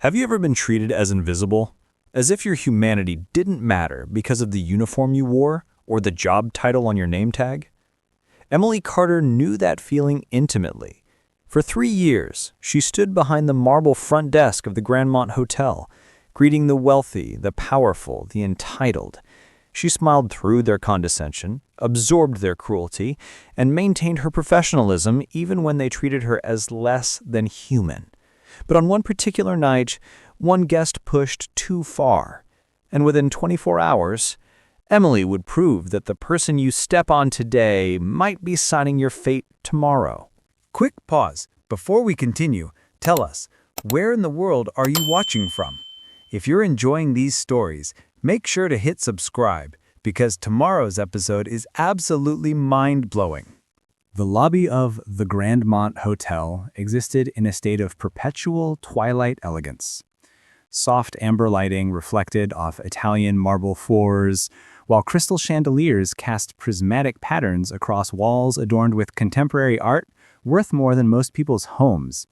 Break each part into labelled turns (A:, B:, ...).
A: Have you ever been treated as invisible? As if your humanity didn't matter because of the uniform you wore or the job title on your name tag? Emily Carter knew that feeling intimately. For 3 years, she stood behind the marble front desk of the Grandmont Hotel, greeting the wealthy, the powerful, the entitled. She smiled through their condescension, absorbed their cruelty, and maintained her professionalism even when they treated her as less than human. But on one particular night, one guest pushed too far, and within 24 hours, Emily would prove that the person you step on today might be signing your fate tomorrow.
B: Quick pause. Before we continue, tell us, where in the world are you watching from? If you're enjoying these stories, make sure to hit subscribe, because tomorrow's episode is absolutely mind-blowing. The lobby of the Grandmont Hotel existed in a state of perpetual twilight elegance. Soft amber lighting reflected off Italian marble floors, while crystal chandeliers cast prismatic patterns across walls adorned with contemporary art worth more than most people's homes.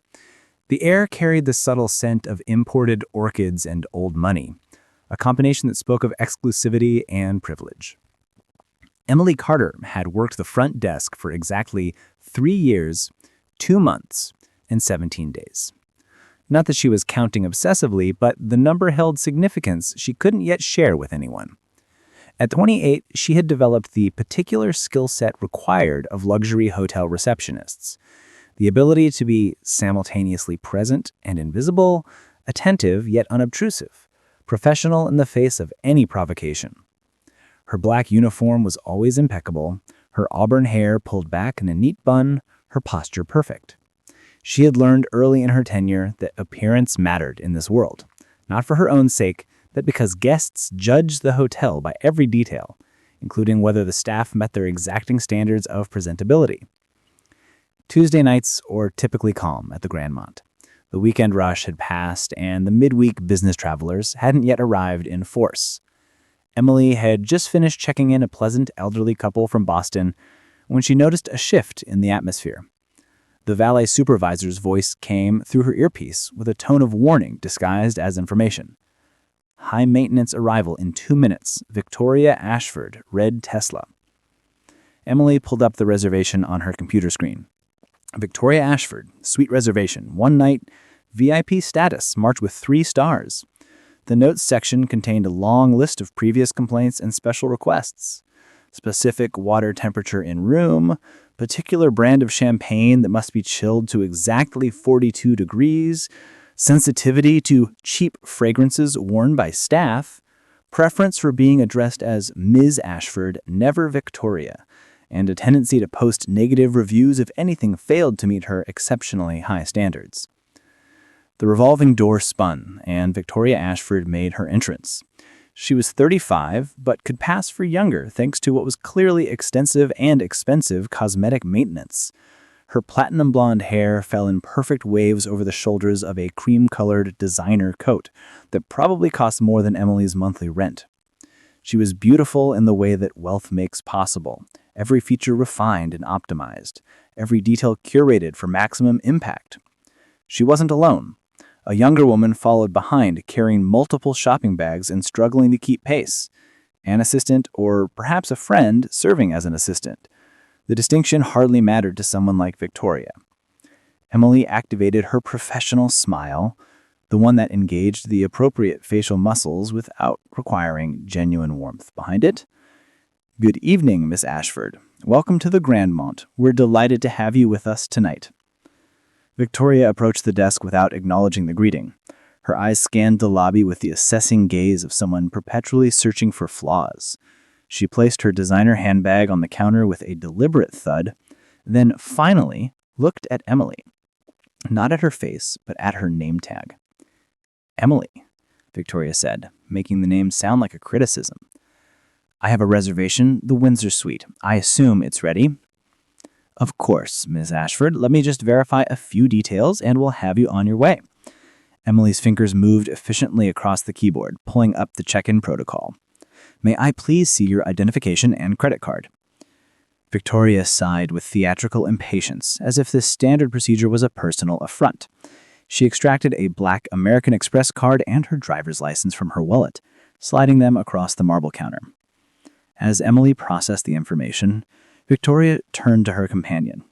B: The air carried the subtle scent of imported orchids and old money, a combination that spoke of exclusivity and privilege. Emily Carter had worked the front desk for exactly 3 years, 2 months, and 17 days. Not that she was counting obsessively, but the number held significance she couldn't yet share with anyone. At 28, she had developed the particular skill set required of luxury hotel receptionists, the ability to be simultaneously present and invisible, attentive yet unobtrusive, professional in the face of any provocation. Her black uniform was always impeccable, her auburn hair pulled back in a neat bun, her posture perfect. She had learned early in her tenure that appearance mattered in this world, not for her own sake, but because guests judged the hotel by every detail, including whether the staff met their exacting standards of presentability. Tuesday nights were typically calm at the Grandmont. The weekend rush had passed, and the midweek business travelers hadn't yet arrived in force. Emily had just finished checking in a pleasant elderly couple from Boston when she noticed a shift in the atmosphere. The valet supervisor's voice came through her earpiece with a tone of warning disguised as information. High-maintenance arrival in 2 minutes. Victoria Ashford, red Tesla. Emily pulled up the reservation on her computer screen. Victoria Ashford, suite reservation, 1 night, VIP status, marked with 3 stars. The notes section contained a long list of previous complaints and special requests. Specific water temperature in room, particular brand of champagne that must be chilled to exactly 42 degrees, sensitivity to cheap fragrances worn by staff, preference for being addressed as Ms. Ashford, never Victoria, and a tendency to post negative reviews if anything failed to meet her exceptionally high standards. The revolving door spun, and Victoria Ashford made her entrance. She was 35, but could pass for younger thanks to what was clearly extensive and expensive cosmetic maintenance. Her platinum blonde hair fell in perfect waves over the shoulders of a cream-colored designer coat that probably cost more than Emily's monthly rent. She was beautiful in the way that wealth makes possible, every feature refined and optimized, every detail curated for maximum impact. She wasn't alone. A younger woman followed behind, carrying multiple shopping bags and struggling to keep pace. An assistant, or perhaps a friend, serving as an assistant. The distinction hardly mattered to someone like Victoria. Emily activated her professional smile, the one that engaged the appropriate facial muscles without requiring genuine warmth behind it. "Good evening, Miss Ashford. Welcome to the Grandmont. We're delighted to have you with us tonight." Victoria approached the desk without acknowledging the greeting. Her eyes scanned the lobby with the assessing gaze of someone perpetually searching for flaws. She placed her designer handbag on the counter with a deliberate thud, then finally looked at Emily. Not at her face, but at her name tag. "Emily," Victoria said, making the name sound like a criticism. "I have a reservation, the Windsor Suite. I assume it's ready." "Of course, Ms. Ashford. Let me just verify a few details and we'll have you on your way." Emily's fingers moved efficiently across the keyboard, pulling up the check-in protocol. "May I please see your identification and credit card?" Victoria sighed with theatrical impatience, as if this standard procedure was a personal affront.
C: She extracted a black American Express card and her driver's license from her wallet, sliding them across the marble counter. As Emily processed the information, Victoria turned to her companion.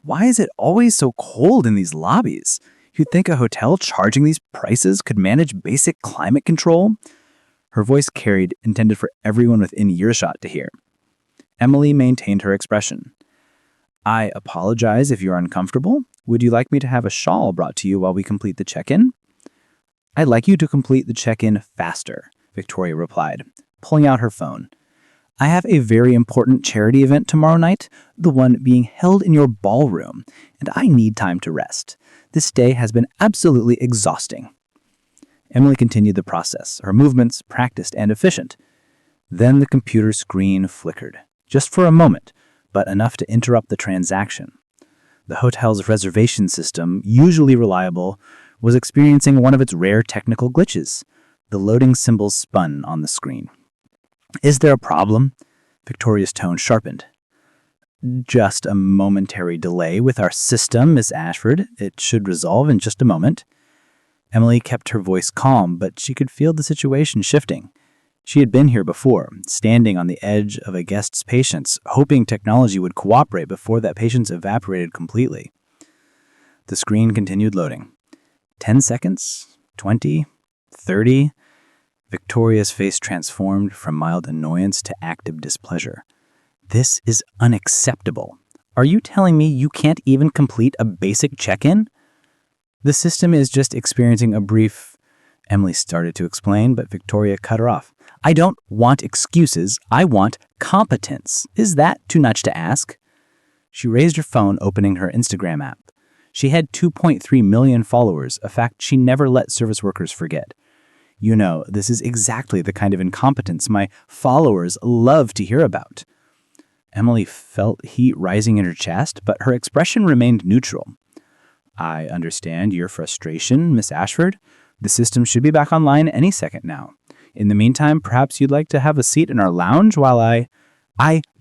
C: "Why is it always so cold in these lobbies? You'd think a hotel charging these prices could manage basic climate control?" Her voice carried, intended for everyone within earshot to hear. Emily maintained her expression. "I apologize if you're uncomfortable. Would you like me to have a shawl brought to you while we complete the check-in?" "I'd like you to complete the check-in faster," Victoria replied, pulling out her phone. "I have a very important charity event tomorrow night, the one being held in your ballroom, and I need time to rest. This day has been absolutely exhausting." Emily continued the process, her movements practiced and efficient. Then the computer screen flickered, just for a moment, but enough to interrupt the transaction. The hotel's reservation system, usually reliable, was experiencing one of its rare technical glitches. The loading symbols spun on the screen. "Is there a problem?" Victoria's tone sharpened. "Just a momentary delay with our system, Miss Ashford. It should resolve in just a moment." Emily kept her voice calm, but she could feel the situation shifting. She had been here before, standing on the edge of a guest's patience, hoping technology would cooperate before that patience evaporated completely. The screen continued loading. 10 seconds, 20, 30. Victoria's face transformed from mild annoyance to active displeasure. "This is unacceptable. Are you telling me you can't even complete a basic check-in?" "The system is just experiencing a brief..." Emily started to explain, but Victoria cut her off. "I don't want excuses. I want competence. Is that too much to ask?" She raised her phone, opening her Instagram app. She had 2.3 million followers, a fact she never let service workers forget. "You know, this is exactly the kind of incompetence my followers love to hear about." Emily felt heat rising in her chest, but her expression remained neutral. "I understand your frustration, Miss Ashford. The system should be back online any second now. In the meantime, perhaps you'd like to have a seat in our lounge while I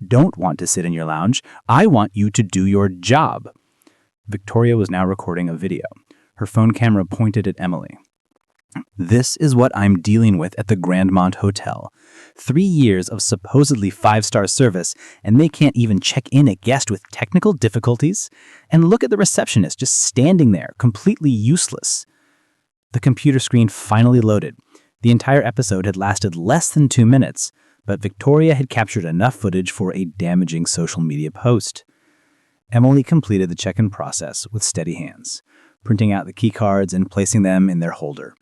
C: don't want to sit in your lounge. I want you to do your job." Victoria was now recording a video. Her phone camera pointed at Emily. "This is what I'm dealing with at the Grandmont Hotel. 3 years of supposedly 5-star service, and they can't even check in a guest with technical difficulties? And look at the receptionist just standing there, completely useless." The computer screen finally loaded. The entire episode had lasted less than 2 minutes, but Victoria had captured enough footage for a damaging social media post. Emily completed the check-in process with steady hands, printing out the key cards and placing them in their holder.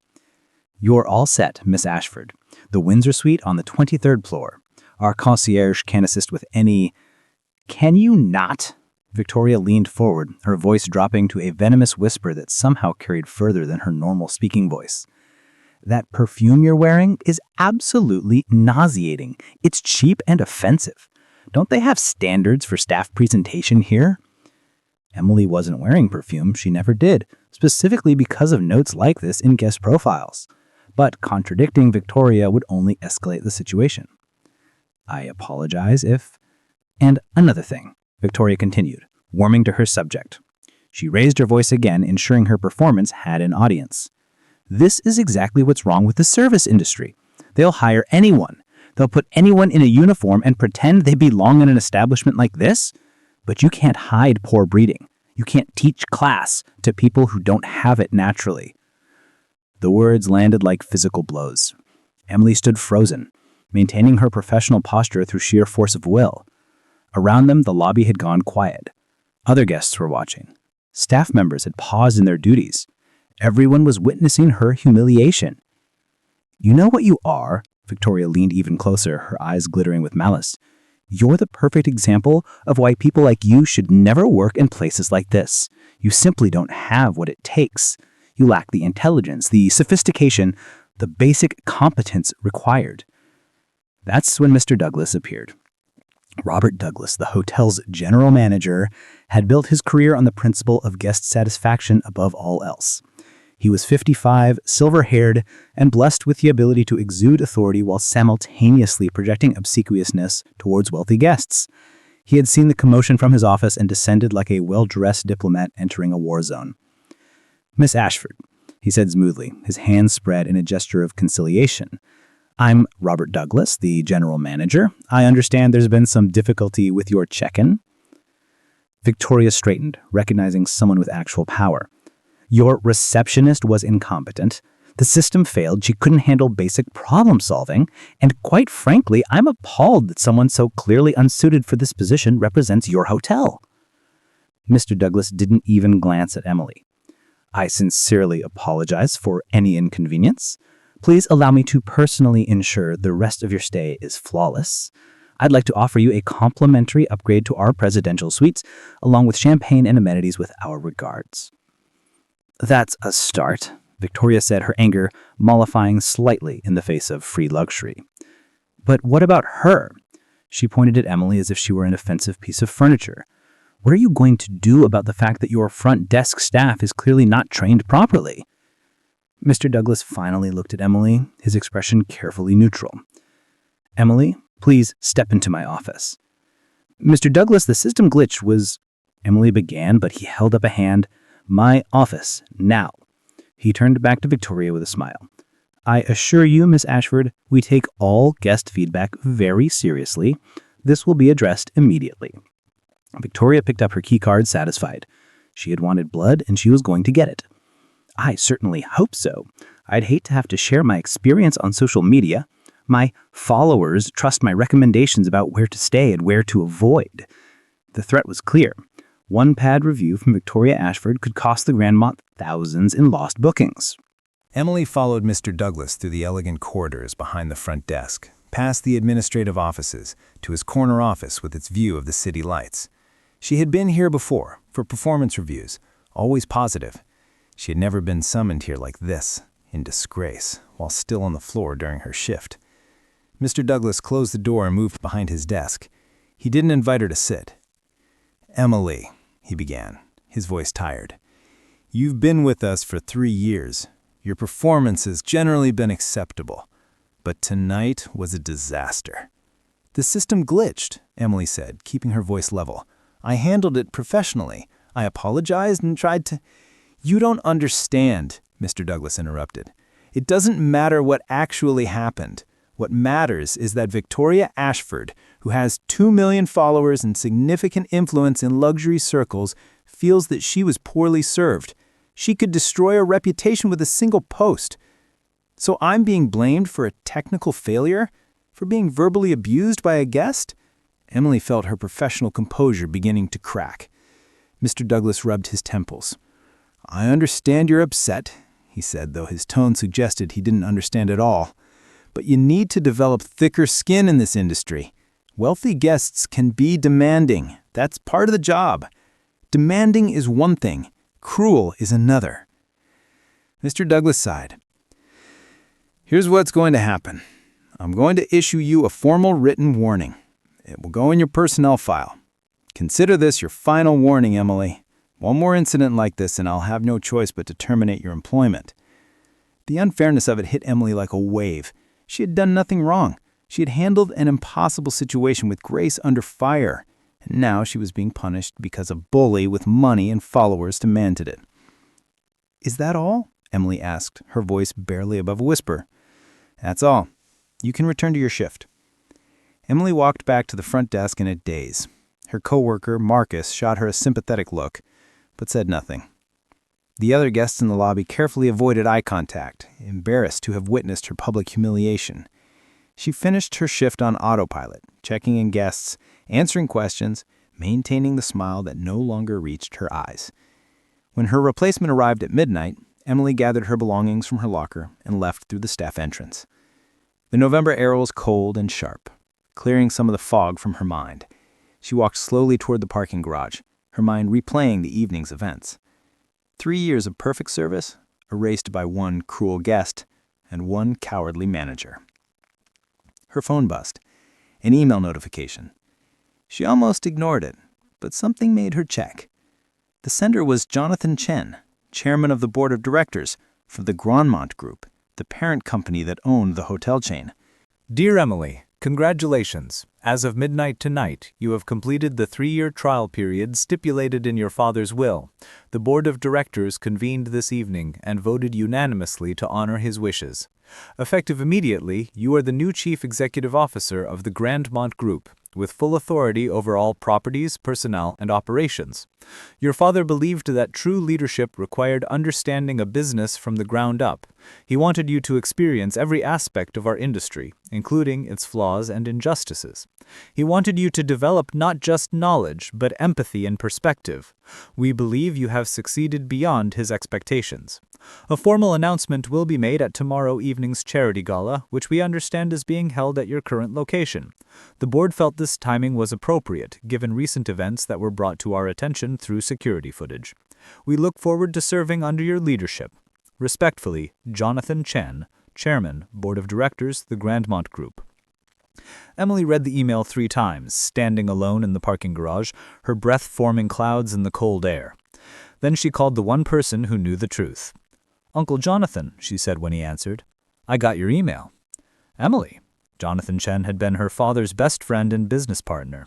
C: "You're all set, Miss Ashford. The Windsor Suite on the 23rd floor. Our concierge can assist with any..." "Can you not?" Victoria leaned forward, her voice dropping to a venomous whisper that somehow carried further than her normal speaking voice. "That perfume you're wearing is absolutely nauseating. It's cheap and offensive. Don't they have standards for staff presentation here?" Emily wasn't wearing perfume. She never did, specifically because of notes like this in guest profiles. But contradicting Victoria would only escalate the situation. "I apologize if..." "And another thing," Victoria continued, warming to her subject. She raised her voice again, ensuring her performance had an audience. "This is exactly what's wrong with the service industry. They'll hire anyone. They'll put anyone in a uniform and pretend they belong in an establishment like this. But you can't hide poor breeding. You can't teach class to people who don't have it naturally." The words landed like physical blows. Emily stood frozen, maintaining her professional posture through sheer force of will. Around them, the lobby had gone quiet. Other guests were watching. Staff members had paused in their duties. Everyone was witnessing her humiliation. "You know what you are?" Victoria leaned even closer, her eyes glittering with malice. "You're the perfect example of why people like you should never work in places like this. You simply don't have what it takes. You lack the intelligence, the sophistication, the basic competence required." That's when Mr. Douglas appeared. Robert Douglas, the hotel's general manager, had built his career on the principle of guest satisfaction above all else. He was 55, silver-haired, and blessed with the ability to exude authority while simultaneously projecting obsequiousness towards wealthy guests. He had seen the commotion from his office and descended like a well-dressed diplomat entering a war zone. Miss Ashford, he said smoothly, his hands spread in a gesture of conciliation. I'm Robert Douglas, the general manager. I understand there's been some difficulty with your check-in. Victoria straightened, recognizing someone with actual power. Your receptionist was incompetent. The system failed. She couldn't handle basic problem solving. And quite frankly, I'm appalled that someone so clearly unsuited for this position represents your hotel. Mr. Douglas didn't even glance at Emily. I sincerely apologize for any inconvenience. Please allow me to personally ensure the rest of your stay is flawless. I'd like to offer you a complimentary upgrade to our presidential suites, along with champagne and amenities with our regards. That's a start, Victoria said, her anger mollifying slightly in the face of free luxury. But what about her? She pointed at Emily as if she were an offensive piece of furniture. What are you going to do about the fact that your front desk staff is clearly not trained properly? Mr. Douglas finally looked at Emily, his expression carefully neutral. Emily, please step into my office. Mr. Douglas, the system glitch was... Emily began, but he held up a hand. My office, now. He turned back to Victoria with a smile. I assure you, Miss Ashford, we take all guest feedback very seriously. This will be addressed immediately. Victoria picked up her keycard, satisfied. She had wanted blood, and she was going to get it. I certainly hope so. I'd hate to have to share my experience on social media. My followers trust my recommendations about where to stay and where to avoid. The threat was clear. One bad review from Victoria Ashford could cost the Grandmont thousands in lost bookings.
B: Emily followed Mr. Douglas through the elegant corridors behind the front desk, past the administrative offices, to his corner office with its view of the city lights. She had been here before, for performance reviews, always positive. She had never been summoned here like this, in disgrace, while still on the floor during her shift. Mr. Douglas closed the door and moved behind his desk. He didn't invite her to sit. Emily, he began, his voice tired. You've been with us for 3 years. Your performance has generally been acceptable. But tonight was a disaster. The system glitched, Emily said, keeping her voice level. I handled it professionally. I apologized and tried to... You don't understand, Mr. Douglas interrupted. It doesn't matter what actually happened. What matters is that Victoria Ashford, who has 2 million followers and significant influence in luxury circles, feels that she was poorly served. She could destroy a reputation with a single post. So I'm being blamed for a technical failure? For being verbally abused by a guest? Emily felt her professional composure beginning to crack. Mr. Douglas rubbed his temples. I understand you're upset, he said, though his tone suggested he didn't understand at all. But you need to develop thicker skin in this industry. Wealthy guests can be demanding. That's part of the job. Demanding is one thing. Cruel is another. Mr. Douglas sighed. Here's what's going to happen. I'm going to issue you a formal written warning. It will go in your personnel file. Consider this your final warning, Emily. One more incident like this and I'll have no choice but to terminate your employment. The unfairness of it hit Emily like a wave. She had done nothing wrong. She had handled an impossible situation with grace under fire. And now she was being punished because a bully with money and followers demanded it. Is that all? Emily asked, her voice barely above a whisper. That's all. You can return to your shift. Emily walked back to the front desk in a daze. Her coworker, Marcus, shot her a sympathetic look, but said nothing. The other guests in the lobby carefully avoided eye contact, embarrassed to have witnessed her public humiliation. She finished her shift on autopilot, checking in guests, answering questions, maintaining the smile that no longer reached her eyes. When her replacement arrived at midnight, Emily gathered her belongings from her locker and left through the staff entrance. The November air was cold and sharp, clearing some of the fog from her mind. She walked slowly toward the parking garage, her mind replaying the evening's events. 3 years of perfect service, erased by one cruel guest and one cowardly manager. Her phone buzzed, an email notification. She almost ignored it, but something made her check. The sender was Jonathan Chen, chairman of the board of directors for the Grandmont Group, the parent company that owned the hotel chain.
A: Dear Emily, Congratulations! As of midnight tonight, you have completed the 3-year trial period stipulated in your father's will. The board of directors convened this evening and voted unanimously to honor his wishes. Effective immediately, you are the new chief executive officer of the Grandmont Group, with full authority over all properties, personnel, and operations. Your father believed that true leadership required understanding a business from the ground up. He wanted you to experience every aspect of our industry, including its flaws and injustices. He wanted you to develop not just knowledge, but empathy and perspective. We believe you have succeeded beyond his expectations. A formal announcement will be made at tomorrow evening's charity gala, which we understand is being held at your current location. The board felt this timing was appropriate, given recent events that were brought to our attention through security footage. We look forward to serving under your leadership. Respectfully, Jonathan Chen, Chairman, Board of Directors, the Grandmont Group. Emily read the email 3 times, standing alone in the parking garage, her breath forming clouds in the cold air. Then she called the one person who knew the truth. "Uncle Jonathan," she said when he answered, "I got your email." Emily. Jonathan Chen had been her father's best friend and business partner.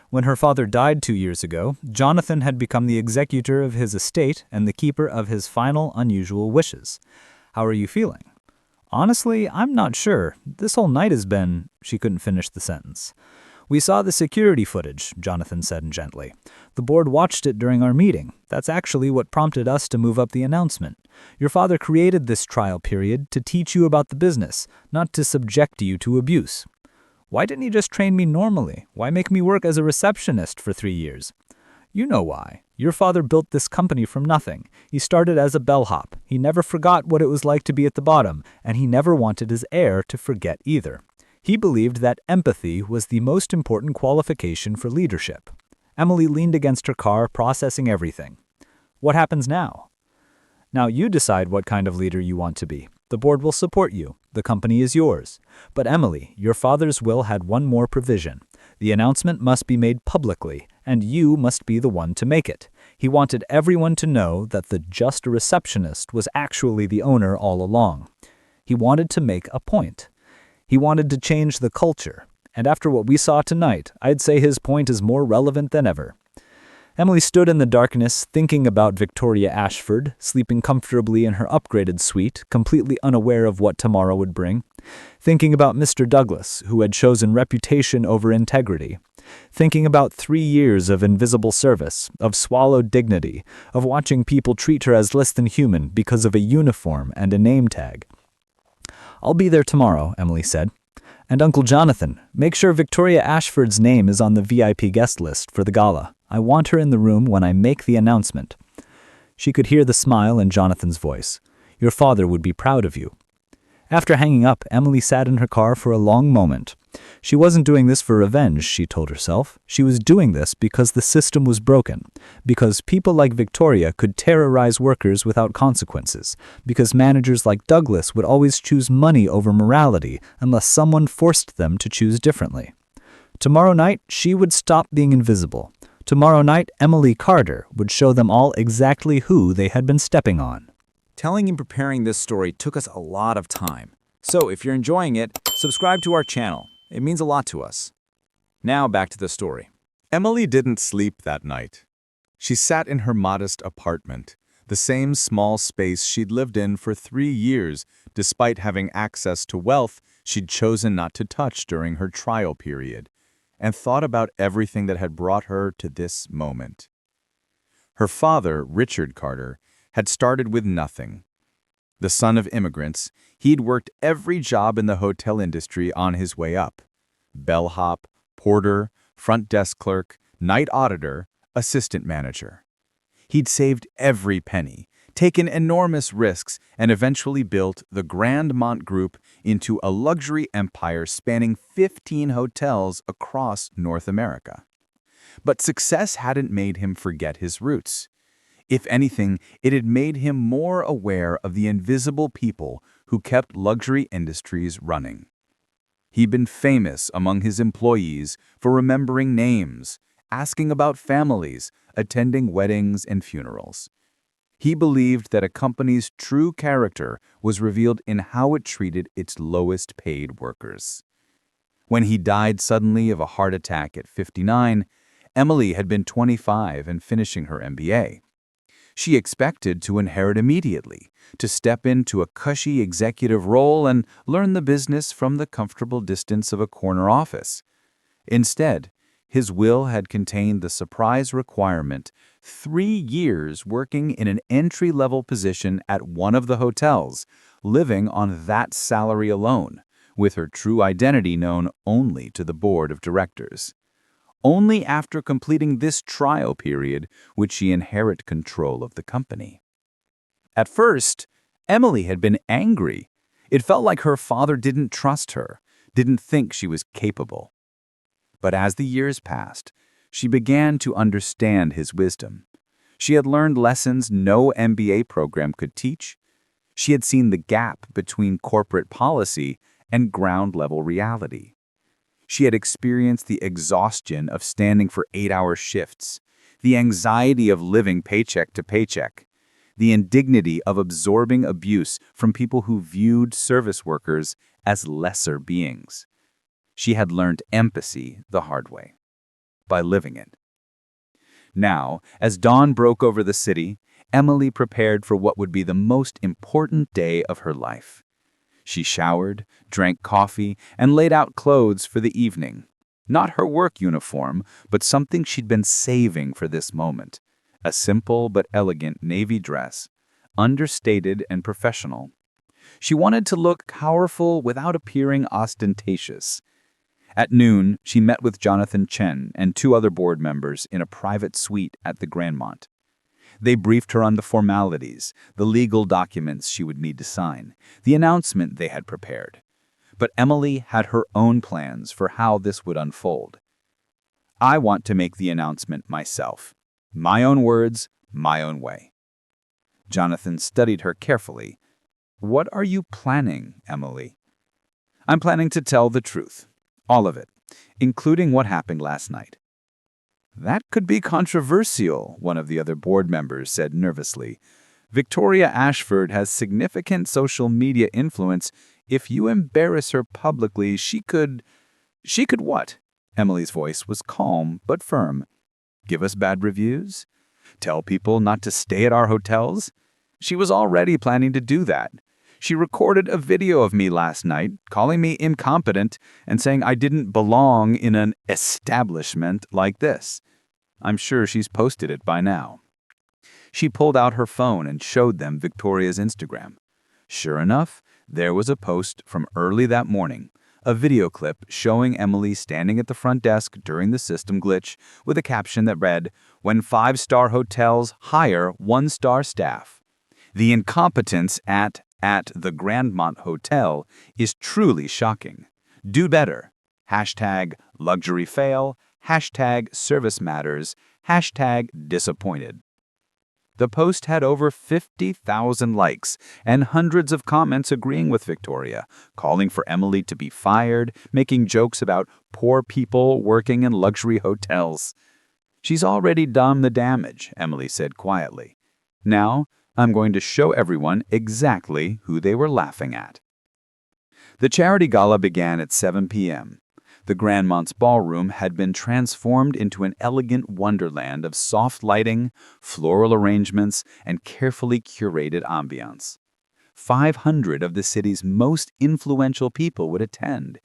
A: When her father died 2 years ago, Jonathan had become the executor of his estate and the keeper of his final unusual wishes. "How are you feeling?" "Honestly, I'm not sure. This whole night has been—" She couldn't finish the sentence. "We saw the security footage," Jonathan said gently. "The board watched it during our meeting. That's actually what prompted us to move up the announcement. Your father created this trial period to teach you about the business, not to subject you to abuse." "Why didn't he just train me normally? Why make me work as a receptionist for 3 years?" "You know why. Your father built this company from nothing. He started as a bellhop. He never forgot what it was like to be at the bottom, and he never wanted his heir to forget either. He believed that empathy was the most important qualification for leadership." Emily leaned against her car, processing everything. "What happens now?" "Now you decide what kind of leader you want to be. The board will support you. The company is yours. But Emily, your father's will had one more provision. The announcement must be made publicly, and you must be the one to make it. He wanted everyone to know that the just receptionist was actually the owner all along. He wanted to make a point. He wanted to change the culture. And after what we saw tonight, I'd say his point is more relevant than ever." Emily stood in the darkness, thinking about Victoria Ashford, sleeping comfortably in her upgraded suite, completely unaware of what tomorrow would bring. Thinking about Mr. Douglas, who had chosen reputation over integrity. Thinking about 3 years of invisible service, of swallowed dignity, of watching people treat her as less than human because of a uniform and a name tag. "I'll be there tomorrow," Emily said. "And Uncle Jonathan, make sure Victoria Ashford's name is on the VIP guest list for the gala. I want her in the room when I make the announcement." She could hear the smile in Jonathan's voice. "Your father would be proud of you." After hanging up, Emily sat in her car for a long moment. She wasn't doing this for revenge, she told herself. She was doing this because the system was broken, because people like Victoria could terrorize workers without consequences, because managers like Douglas would always choose money over morality unless someone forced them to choose differently. Tomorrow night, she would stop being invisible. Tomorrow night, Emily Carter would show them all exactly who they had been stepping on.
D: Telling and preparing this story took us a lot of time. So if you're enjoying it, subscribe to our channel. It means a lot to us. Now back to the story.
E: Emily didn't sleep that night. She sat in her modest apartment, the same small space she'd lived in for 3 years, despite having access to wealth she'd chosen not to touch during her trial period, and thought about everything that had brought her to this moment. Her father, Richard Carter, had started with nothing. The son of immigrants, he'd worked every job in the hotel industry on his way up. Bellhop, porter, front desk clerk, night auditor, assistant manager. He'd saved every penny, taken enormous risks, and eventually built the Grandmont Group into a luxury empire spanning 15 hotels across North America. But success hadn't made him forget his roots. If anything, it had made him more aware of the invisible people who kept luxury industries running. He'd been famous among his employees for remembering names, asking about families, attending weddings and funerals. He believed that a company's true character was revealed in how it treated its lowest paid workers.
D: When he died suddenly of a heart attack at 59, Emily had been 25 and finishing her MBA. She expected to inherit immediately, to step into a cushy executive role and learn the business from the comfortable distance of a corner office. Instead, his will had contained the surprise requirement: 3 years working in an entry-level position at one of the hotels, living on that salary alone, with her true identity known only to the board of directors. Only after completing this trial period would she inherit control of the company. At first, Emily had been angry. It felt like her father didn't trust her, didn't think she was capable. But as the years passed, she began to understand his wisdom. She had learned lessons no MBA program could teach. She had seen the gap between corporate policy and ground-level reality. She had experienced the exhaustion of standing for 8-hour shifts, the anxiety of living paycheck to paycheck, the indignity of absorbing abuse from people who viewed service workers as lesser beings. She had learned empathy the hard way, by living it. Now, as dawn broke over the city, Emily prepared for what would be the most important day of her life. She showered, drank coffee, and laid out clothes for the evening. Not her work uniform, but something she'd been saving for this moment. A simple but elegant navy dress, understated and professional. She wanted to look powerful without appearing ostentatious. At noon, she met with Jonathan Chen and 2 other board members in a private suite at the Grandmont. They briefed her on the formalities, the legal documents she would need to sign, the announcement they had prepared. But Emily had her own plans for how this would unfold. "I want to make the announcement myself. My own words, my own way." Jonathan studied her carefully. "What are you planning, Emily?" "I'm planning to tell the truth. All of it, including what happened last night." "That could be controversial," one of the other board members said nervously. "Victoria Ashford has significant social media influence. If you embarrass her publicly, she could..." "She could what?" Emily's voice was calm but firm. "Give us bad reviews? Tell people not to stay at our hotels?" She was already planning to do that. She recorded a video of me last night, calling me incompetent and saying I didn't belong in an establishment like this. I'm sure she's posted it by now. She pulled out her phone and showed them Victoria's Instagram. Sure enough, there was a post from early that morning, a video clip showing Emily standing at the front desk during the system glitch with a caption that read, "When 5-star hotels hire 1-star staff. The incompetence at the Grandmont Hotel is truly shocking. Do better. Hashtag luxury fail. Hashtag service matters. Hashtag disappointed." The post had over 50,000 likes and hundreds of comments agreeing with Victoria, calling for Emily to be fired, making jokes about poor people working in luxury hotels. "She's already done the damage," Emily said quietly. "Now, I'm going to show everyone exactly who they were laughing at." The charity gala began at 7 p.m. The Grandmont's ballroom had been transformed into an elegant wonderland of soft lighting, floral arrangements, and carefully curated ambiance. 500 of the city's most influential people would attend.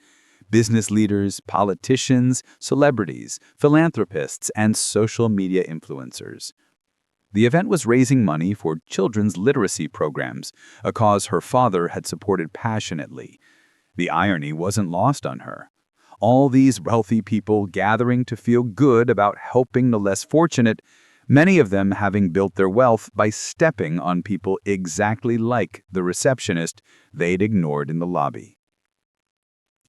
D: Business leaders, politicians, celebrities, philanthropists, and social media influencers. The event was raising money for children's literacy programs, a cause her father had supported passionately. The irony wasn't lost on her. All these wealthy people gathering to feel good about helping the less fortunate, many of them having built their wealth by stepping on people exactly like the receptionist they'd ignored in the lobby.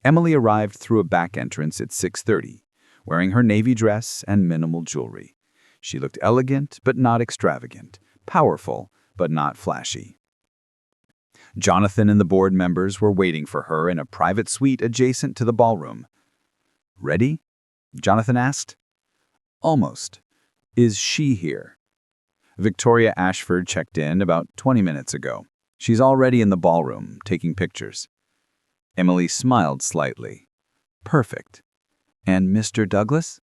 D: Emily arrived through a back entrance at 6:30, wearing her navy dress and minimal jewelry. She looked elegant but not extravagant, powerful but not flashy. Jonathan and the board members were waiting for her in a private suite adjacent to the ballroom. "Ready?" Jonathan asked. "Almost. Is she here?" Victoria Ashford checked in about 20 minutes ago. She's already in the ballroom, taking pictures. Emily smiled slightly. Perfect. And Mr. Douglas?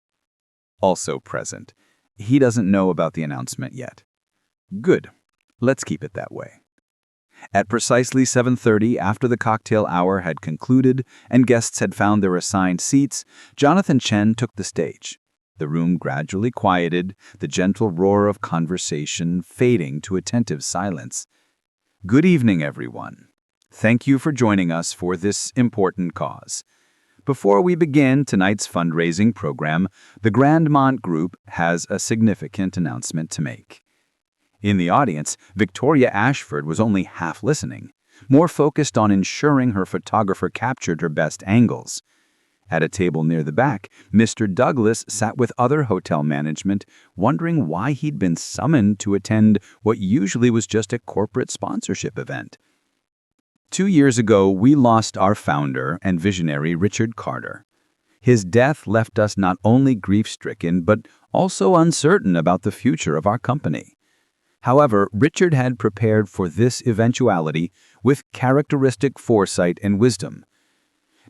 D: Also present. He doesn't know about the announcement yet. Good. Let's keep it that way. At precisely 7:30, after the cocktail hour had concluded and guests had found their assigned seats, Jonathan Chen took the stage. The room gradually quieted, the gentle roar of conversation fading to attentive silence. Good evening, everyone. Thank you for joining us for this important cause. Before we begin tonight's fundraising program, the Grandmont Group has a significant announcement to make. In the audience, Victoria Ashford was only half listening, more focused on ensuring her photographer captured her best angles. At a table near the back, Mr. Douglas sat with other hotel management, wondering why he'd been summoned to attend what usually was just a corporate sponsorship event. 2 years ago, we lost our founder and visionary Richard Carter. His death left us not only grief-stricken, but also uncertain about the future of our company. However, Richard had prepared for this eventuality with characteristic foresight and wisdom.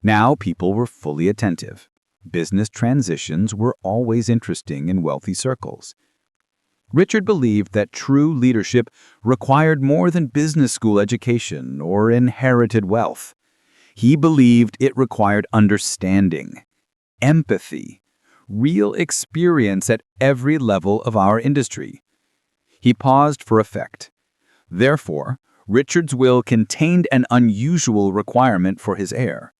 D: Now people were fully attentive. Business transitions were always interesting in wealthy circles. Richard believed that true leadership required more than business school education or inherited wealth. He believed it required understanding, empathy, real experience at every level of our industry. He paused for effect. Therefore, Richard's will contained an unusual requirement for his heir.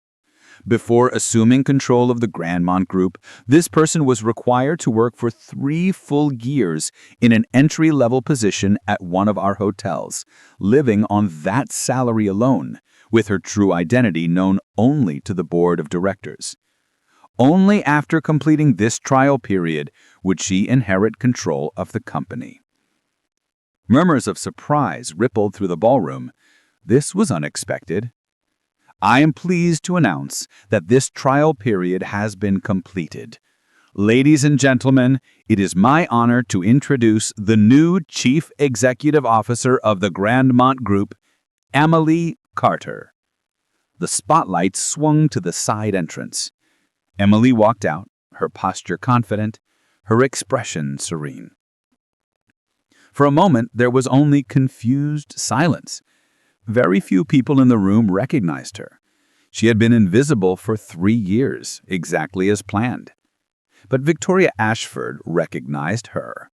D: Before assuming control of the Grandmont Group, this person was required to work for 3 full years in an entry-level position at one of our hotels, living on that salary alone, with her true identity known only to the board of directors. Only after completing this trial period would she inherit control of the company. Murmurs of surprise rippled through the ballroom. This was unexpected. I am pleased to announce that this trial period has been completed. Ladies and gentlemen, it is my honor to introduce the new Chief Executive Officer of the Grandmont Group, Emily Carter. The spotlight swung to the side entrance. Emily walked out, her posture confident, her expression serene. For a moment, there was only confused silence. Very few people in the room recognized her. She had been invisible for 3 years, exactly as planned. But Victoria Ashford recognized her.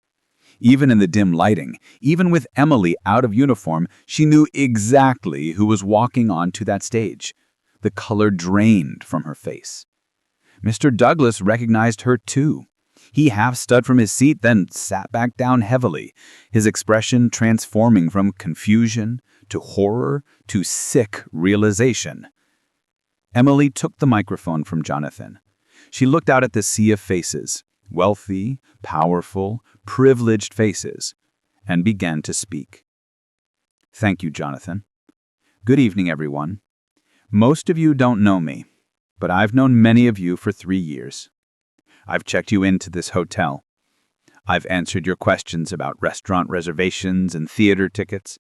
D: Even in the dim lighting, even with Emily out of uniform, she knew exactly who was walking onto that stage. The color drained from her face. Mr. Douglas recognized her too. He half stood from his seat, then sat back down heavily, his expression transforming from confusion to horror to sick realization. Emily took the microphone from Jonathan. She looked out at the sea of faces, wealthy, powerful, privileged faces, and began to speak. Thank you, Jonathan. Good evening, everyone. Most of you don't know me, but I've known many of you for 3 years. I've checked you into this hotel. I've answered your questions about restaurant reservations and theater tickets.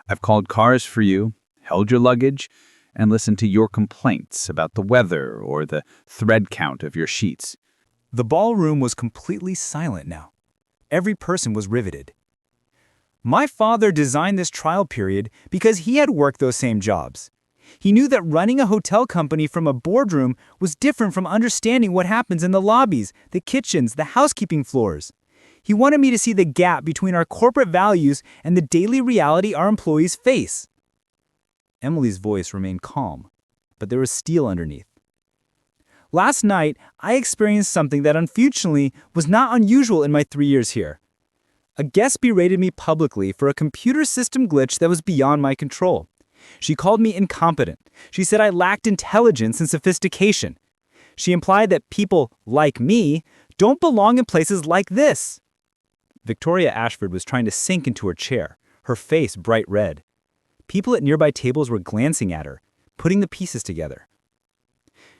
D: I've called cars for you, held your luggage, and listened to your complaints about the weather or the thread count of your sheets.
A: The ballroom was completely silent now. Every person was riveted. My father designed this trial period because he had worked those same jobs. He knew that running a hotel company from a boardroom was different from understanding what happens in the lobbies, the kitchens, the housekeeping floors. He wanted me to see the gap between our corporate values and the daily reality our employees face. Emily's voice remained calm, but there was steel underneath. Last night, I experienced something that unfortunately was not unusual in my 3 years here. A guest berated me publicly for a computer system glitch that was beyond my control. She called me incompetent. She said I lacked intelligence and sophistication. She implied that people like me don't belong in places like this. Victoria Ashford was trying to sink into her chair, her face bright red. People at nearby tables were glancing at her, putting the pieces together.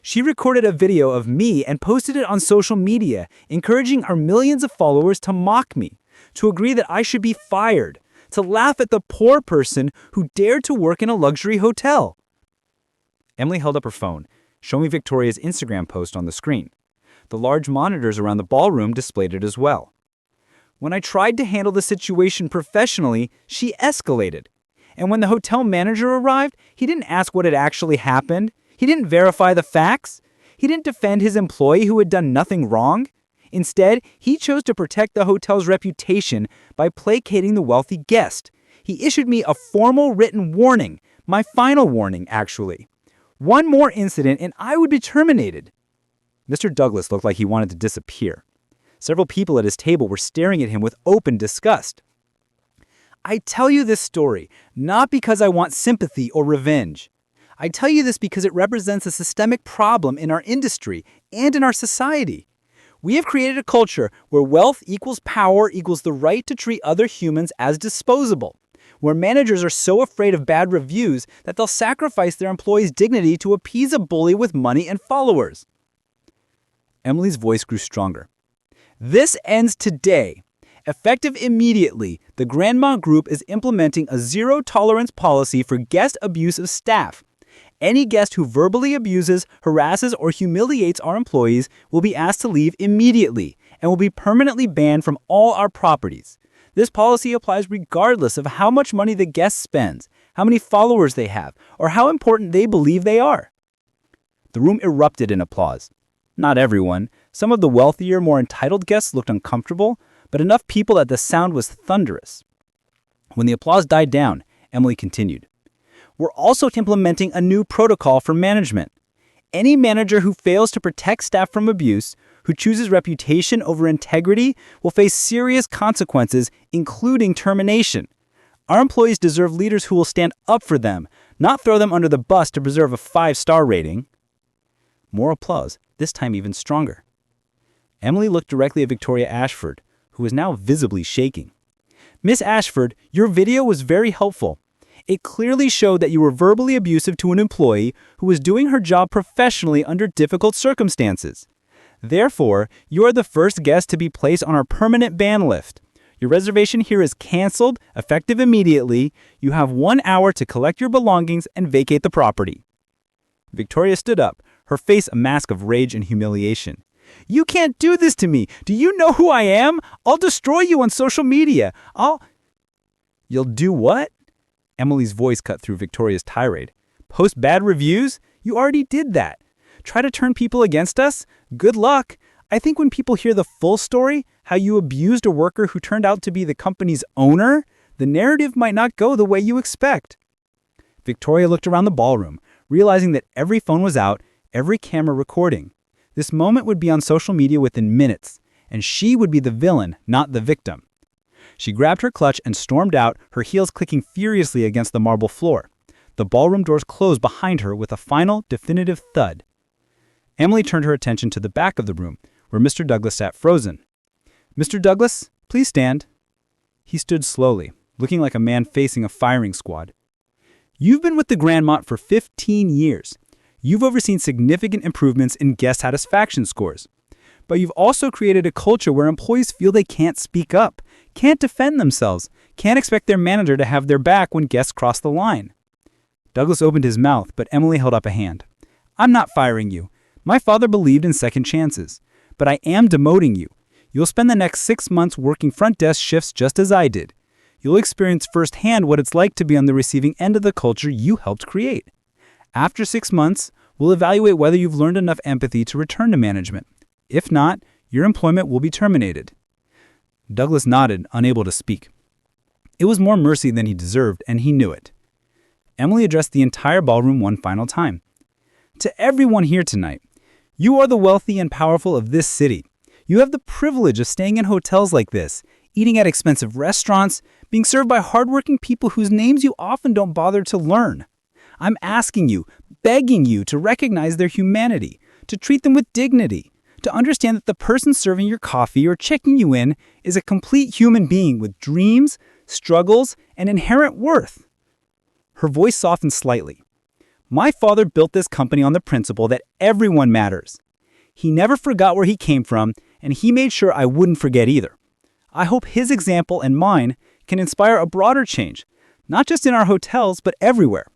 A: She recorded a video of me and posted it on social media, encouraging our millions of followers to mock me, to agree that I should be fired, to laugh at the poor person who dared to work in a luxury hotel. Emily held up her phone,
F: showing Victoria's Instagram post on the screen. The large monitors around the ballroom displayed it as well. When I tried to handle the situation professionally, she escalated. And when the hotel manager arrived, he didn't ask what had actually happened. He didn't verify the facts. He didn't defend his employee who had done nothing wrong. Instead, he chose to protect the hotel's reputation by placating the wealthy guest. He issued me a formal written warning, my final warning, actually. One more incident and I would be terminated. Mr. Douglas looked like he wanted to disappear. Several people at his table were staring at him with open disgust. I tell you this story not because I want sympathy or revenge. I tell you this because it represents a systemic problem in our industry and in our society. We have created a culture where wealth equals power equals the right to treat other humans as disposable, where managers are so afraid of bad reviews that they'll sacrifice their employees' dignity to appease a bully with money and followers. Emily's voice grew stronger. This ends today. Effective immediately, the Grandmont Group is implementing a zero-tolerance policy for guest abuse of staff. Any guest who verbally abuses, harasses, or humiliates our employees will be asked to leave immediately and will be permanently banned from all our properties. This policy applies regardless of how much money the guest spends, how many followers they have, or how important they believe they are. The room erupted in applause. Not everyone. Some of the wealthier, more entitled guests looked uncomfortable, but enough people that the sound was thunderous. When the applause died down, Emily continued. We're also implementing a new protocol for management. Any manager who fails to protect staff from abuse, who chooses reputation over integrity, will face serious consequences, including termination. Our employees deserve leaders who will stand up for them, not throw them under the bus to preserve a 5-star rating. More applause, this time even stronger. Emily looked directly at Victoria Ashford, who was now visibly shaking. Miss Ashford, your video was very helpful. It clearly showed that you were verbally abusive to an employee who was doing her job professionally under difficult circumstances. Therefore, you are the first guest to be placed on our permanent ban list. Your reservation here is canceled, effective immediately. You have 1 hour to collect your belongings and vacate the property. Victoria stood up, her face a mask of rage and humiliation. You can't do this to me. Do you know who I am? I'll destroy you on social media. You'll do what? Emily's voice cut through Victoria's tirade. Post bad reviews? You already did that. Try to turn people against us? Good luck. I think when people hear the full story, how you abused a worker who turned out to be the company's owner, the narrative might not go the way you expect. Victoria looked around the ballroom, realizing that every phone was out, every camera recording. This moment would be on social media within minutes, and she would be the villain, not the victim. She grabbed her clutch and stormed out, her heels clicking furiously against the marble floor. The ballroom doors closed behind her with a final, definitive thud. Emily turned her attention to the back of the room, where Mr. Douglas sat frozen. Mr. Douglas, please stand. He stood slowly, looking like a man facing a firing squad. You've been with the Grandmont for 15 years. You've overseen significant improvements in guest satisfaction scores. But you've also created a culture where employees feel they can't speak up, can't defend themselves, can't expect their manager to have their back when guests cross the line. Douglas opened his mouth, but Emily held up a hand. I'm not firing you. My father believed in second chances. But I am demoting you. You'll spend the next 6 months working front desk shifts just as I did. You'll experience firsthand what it's like to be on the receiving end of the culture you helped create. After 6 months, we'll evaluate whether you've learned enough empathy to return to management. If not, your employment will be terminated. Douglas nodded, unable to speak. It was more mercy than he deserved, and he knew it. Emily addressed the entire ballroom one final time. To everyone here tonight, you are the wealthy and powerful of this city. You have the privilege of staying in hotels like this, eating at expensive restaurants, being served by hardworking people whose names you often don't bother to learn. I'm asking you, begging you to recognize their humanity, to treat them with dignity, to understand that the person serving your coffee or checking you in is a complete human being with dreams, struggles, and inherent worth. Her voice softened slightly. My father built this company on the principle that everyone matters. He never forgot where he came from, and he made sure I wouldn't forget either. I hope his example and mine can inspire a broader change, not just in our hotels, but everywhere.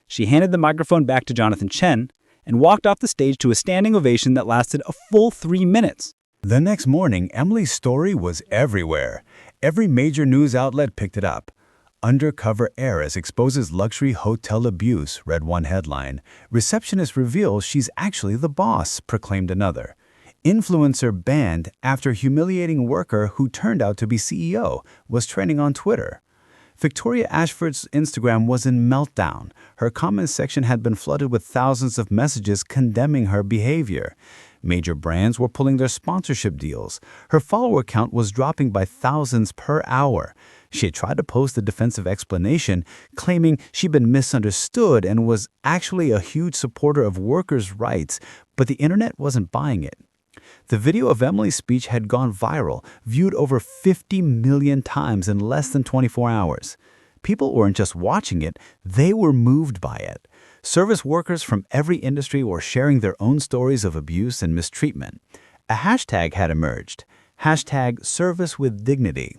F: She handed the microphone back to Jonathan Chen, and walked off the stage to a standing ovation that lasted a full 3 minutes.
B: The next morning, Emily's story was everywhere. Every major news outlet picked it up. Undercover heiress exposes luxury hotel abuse, read one headline. Receptionist reveals she's actually the boss, proclaimed another. Influencer banned after humiliating worker who turned out to be CEO, was trending on Twitter. Victoria Ashford's Instagram was in meltdown. Her comments section had been flooded with thousands of messages condemning her behavior. Major brands were pulling their sponsorship deals. Her follower count was dropping by thousands per hour. She had tried to post a defensive explanation, claiming she'd been misunderstood and was actually a huge supporter of workers' rights, but the internet wasn't buying it. The video of Emily's speech had gone viral, viewed over 50 million times in less than 24 hours. People weren't just watching it, they were moved by it. Service workers from every industry were sharing their own stories of abuse and mistreatment. A hashtag had emerged, #ServiceWithDignity.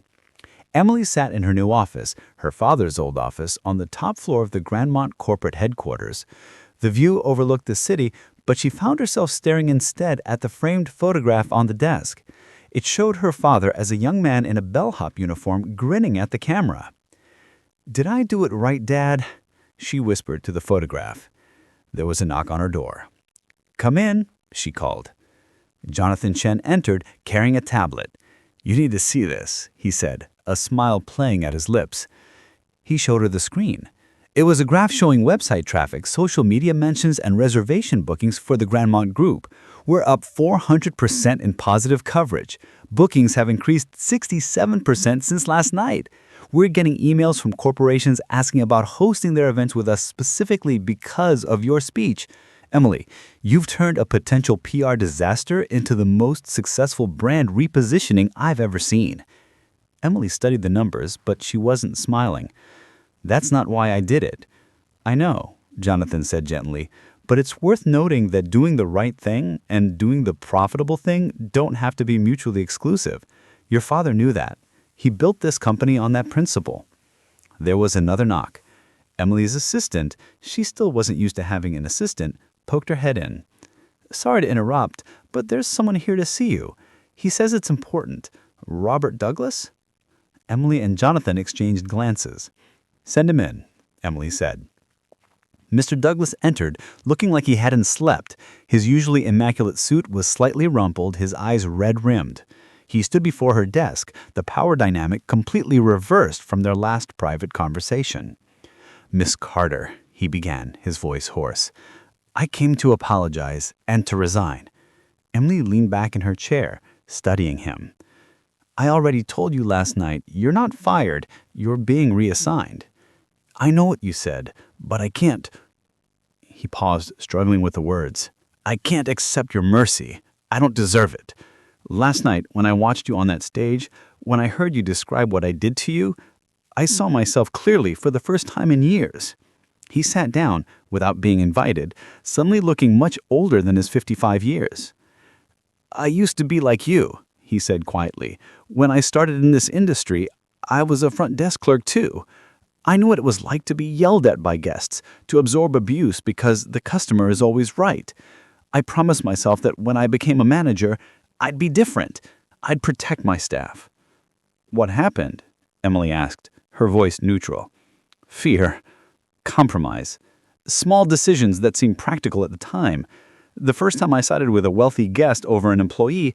B: Emily sat in her new office, her father's old office, on the top floor of the Grandmont corporate headquarters. The view overlooked the city, but she found herself staring instead at the framed photograph on the desk. It showed her father as a young man in a bellhop uniform grinning at the camera. "Did I do it right, Dad?" she whispered to the photograph. There was a knock on her door. "Come in," she called. Jonathan Chen entered, carrying a tablet. "You need to see this," he said, a smile playing at his lips. He showed her the screen. It was a graph showing website traffic, social media mentions, and reservation bookings for the Grandmont Group. We're up 400% in positive coverage. Bookings have increased 67% since last night. We're getting emails from corporations asking about hosting their events with us specifically because of your speech. Emily, you've turned a potential PR disaster into the most successful brand repositioning I've ever seen." Emily studied the numbers, but she wasn't smiling. "That's not why I did it." "I know," Jonathan said gently, "but it's worth noting that doing the right thing and doing the profitable thing don't have to be mutually exclusive. Your father knew that. He built this company on that principle." There was another knock. Emily's assistant, she still wasn't used to having an assistant, poked her head in. "Sorry to interrupt, but there's someone here to see you. He says it's important. Robert Douglas?" Emily and Jonathan exchanged glances. "Send him in," Emily said. Mr. Douglas entered, looking like he hadn't slept. His usually immaculate suit was slightly rumpled, his eyes red-rimmed. He stood before her desk, the power dynamic completely reversed from their last private conversation. "Miss Carter," he began, his voice hoarse, "I came to apologize and to resign." Emily leaned back in her chair, studying him. "I already told you last night, you're not fired, you're being reassigned." "I know what you said, but I can't." He paused, struggling with the words. "I can't accept your mercy. I don't deserve it. Last night, when I watched you on that stage, when I heard you describe what I did to you, I saw myself clearly for the first time in years." He sat down, without being invited, suddenly looking much older than his 55 years. "I used to be like you," he said quietly. "When I started in this industry, I was a front desk clerk too. I knew what it was like to be yelled at by guests, to absorb abuse because the customer is always right. I promised myself that when I became a manager, I'd be different. I'd protect my staff." "What happened?" Emily asked, her voice neutral. "Fear. Compromise. Small decisions that seemed practical at the time. The first time I sided with a wealthy guest over an employee,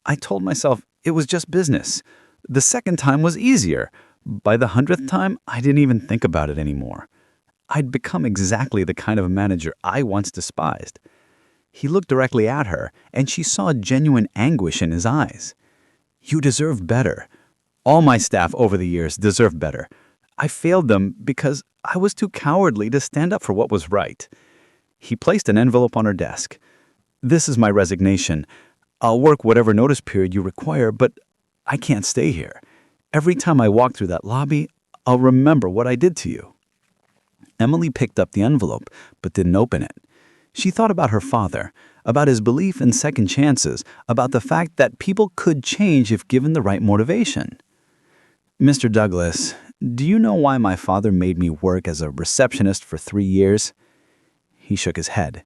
B: I told myself it was just business. The second time was easier. By the 100th time, I didn't even think about it anymore. I'd become exactly the kind of manager I once despised." He looked directly at her, and she saw genuine anguish in his eyes. "You deserve better. All my staff over the years deserve better. I failed them because I was too cowardly to stand up for what was right." He placed an envelope on her desk. "This is my resignation. I'll work whatever notice period you require, but I can't stay here. Every time I walk through that lobby, I'll remember what I did to you." Emily picked up the envelope, but didn't open it. She thought about her father, about his belief in second chances, about the fact that people could change if given the right motivation. "Mr. Douglas, do you know why my father made me work as a receptionist for 3 years?" He shook his head.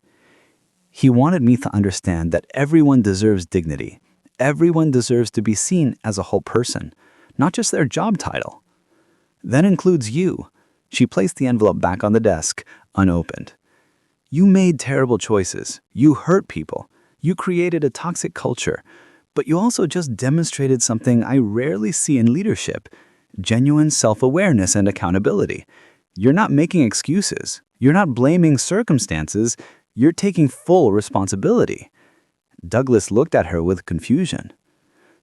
F: He wanted me to understand that everyone deserves dignity. Everyone deserves to be seen as a whole person, not just their job title. That includes you. She placed the envelope back on the desk, unopened. You made terrible choices. You hurt people. You created a toxic culture. But you also just demonstrated something I rarely see in leadership: genuine self-awareness and accountability. You're not making excuses. You're not blaming circumstances. You're taking full responsibility. Douglas looked at her with confusion.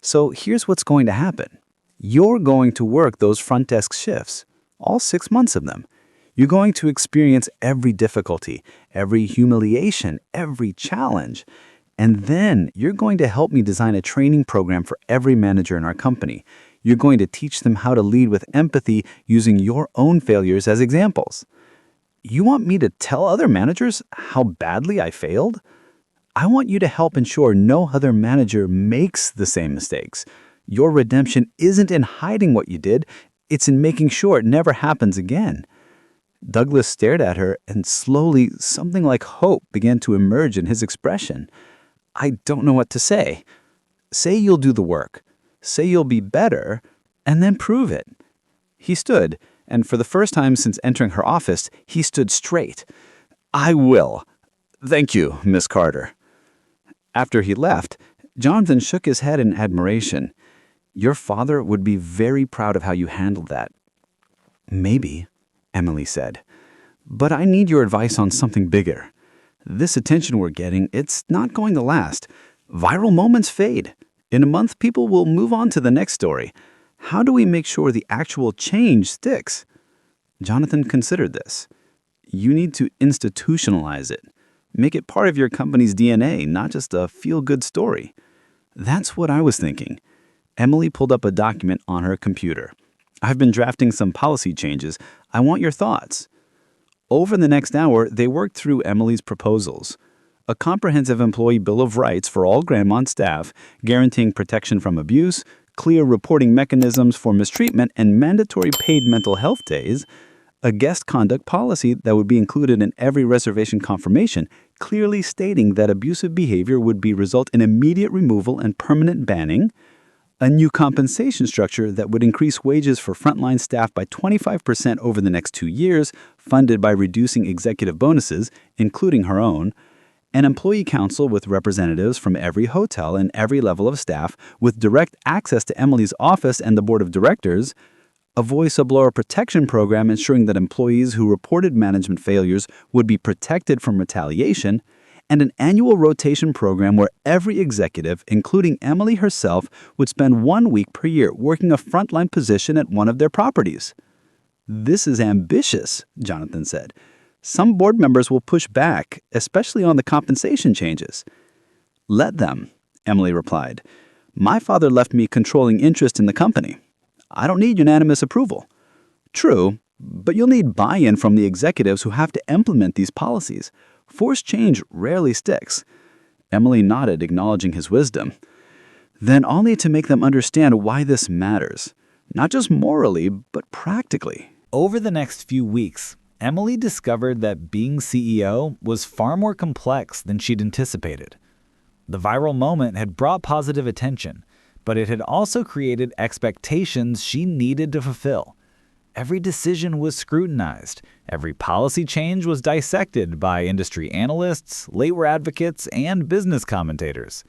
F: So here's what's going to happen. You're going to work those front desk shifts, all 6 months of them. You're going to experience every difficulty, every humiliation, every challenge. And then you're going to help me design a training program for every manager in our company. You're going to teach them how to lead with empathy using your own failures as examples. You want me to tell other managers how badly I failed? I want you to help ensure no other manager makes the same mistakes. Your redemption isn't in hiding what you did, it's in making sure it never happens again. Douglas stared at her, and slowly something like hope began to emerge in his expression. I don't know what to say. Say you'll do the work. Say you'll be better, and then prove it. He stood, and for the first time since entering her office, he stood straight. I will. Thank you, Miss Carter. After he left, Jonathan shook his head in admiration. Your father would be very proud of how you handled that. Maybe, Emily said. But I need your advice on something bigger. This attention we're getting, it's not going to last. Viral moments fade. In a month, people will move on to the next story. How do we make sure the actual change sticks? Jonathan considered this. You need to institutionalize it. Make it part of your company's DNA, not just a feel-good story. That's what I was thinking. Emily pulled up a document on her computer. I've been drafting some policy changes. I want your thoughts. Over the next hour, they worked through Emily's proposals. A comprehensive employee bill of rights for all Grandmont staff, guaranteeing protection from abuse, clear reporting mechanisms for mistreatment, and mandatory paid mental health days. A guest conduct policy that would be included in every reservation confirmation, clearly stating that abusive behavior would result in immediate removal and permanent banning. A new compensation structure that would increase wages for frontline staff by 25% over the next 2 years, funded by reducing executive bonuses, including her own. An employee council with representatives from every hotel and every level of staff, with direct access to Emily's office and the board of directors. A whistleblower protection program ensuring that employees who reported management failures would be protected from retaliation. And an annual rotation program where every executive, including Emily herself, would spend 1 week per year working a frontline position at one of their properties. This is ambitious, Jonathan said. Some board members will push back, especially on the compensation changes. Let them, Emily replied. My father left me controlling interest in the company. I don't need unanimous approval. True, but you'll need buy-in from the executives who have to implement these policies. Forced change rarely sticks. Emily nodded, acknowledging his wisdom. Then I'll need to make them understand why this matters. Not just morally, but practically.
A: Over the next few weeks, Emily discovered that being CEO was far more complex than she'd anticipated. The viral moment had brought positive attention, but it had also created expectations she needed to fulfill. Every decision was scrutinized. Every policy change was dissected by industry analysts, labor advocates, and business commentators.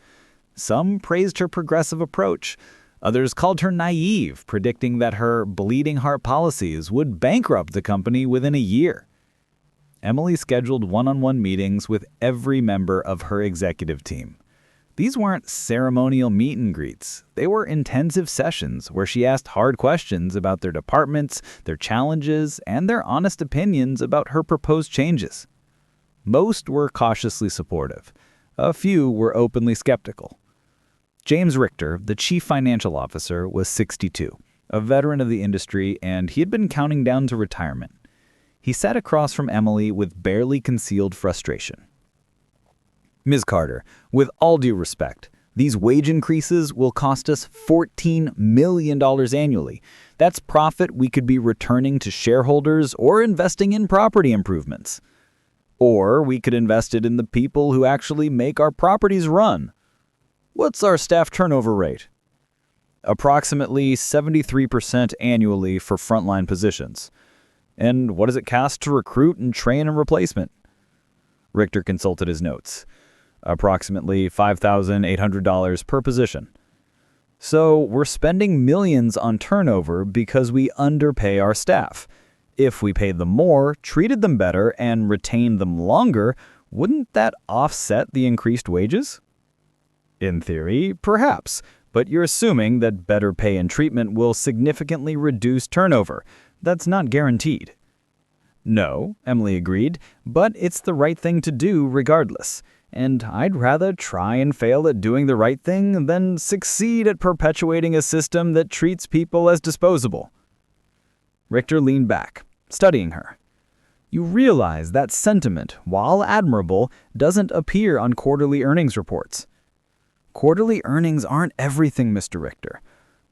A: Some praised her progressive approach. Others called her naive, predicting that her bleeding heart policies would bankrupt the company within a year. Emily scheduled one-on-one meetings with every member of her executive team. These weren't ceremonial meet and greets. They were intensive sessions where she asked hard questions about their departments, their challenges, and their honest opinions about her proposed changes. Most were cautiously supportive. A few were openly skeptical. James Richter, the chief financial officer, was 62, a veteran of the industry, and he had been counting down to retirement. He sat across from Emily with barely concealed frustration. Ms. Carter, with all due respect, these wage increases will cost us $14 million annually. That's profit we could be returning to shareholders or investing in property improvements. Or we could invest it in the people who actually make our properties run. What's our staff turnover rate? Approximately 73% annually for frontline positions. And what does it cost to recruit and train a replacement? Richter consulted his notes. Approximately $5,800 per position. So we're spending millions on turnover because we underpay our staff. If we paid them more, treated them better, and retained them longer, wouldn't that offset the increased wages? In theory, perhaps, but you're assuming that better pay and treatment will significantly reduce turnover. That's not guaranteed. No, Emily agreed, but it's the right thing to do regardless. And I'd rather try and fail at doing the right thing than succeed at perpetuating a system that treats people as disposable. Richter leaned back, studying her. You realize that sentiment, while admirable, doesn't appear on quarterly earnings reports. Quarterly earnings aren't everything, Mr. Richter.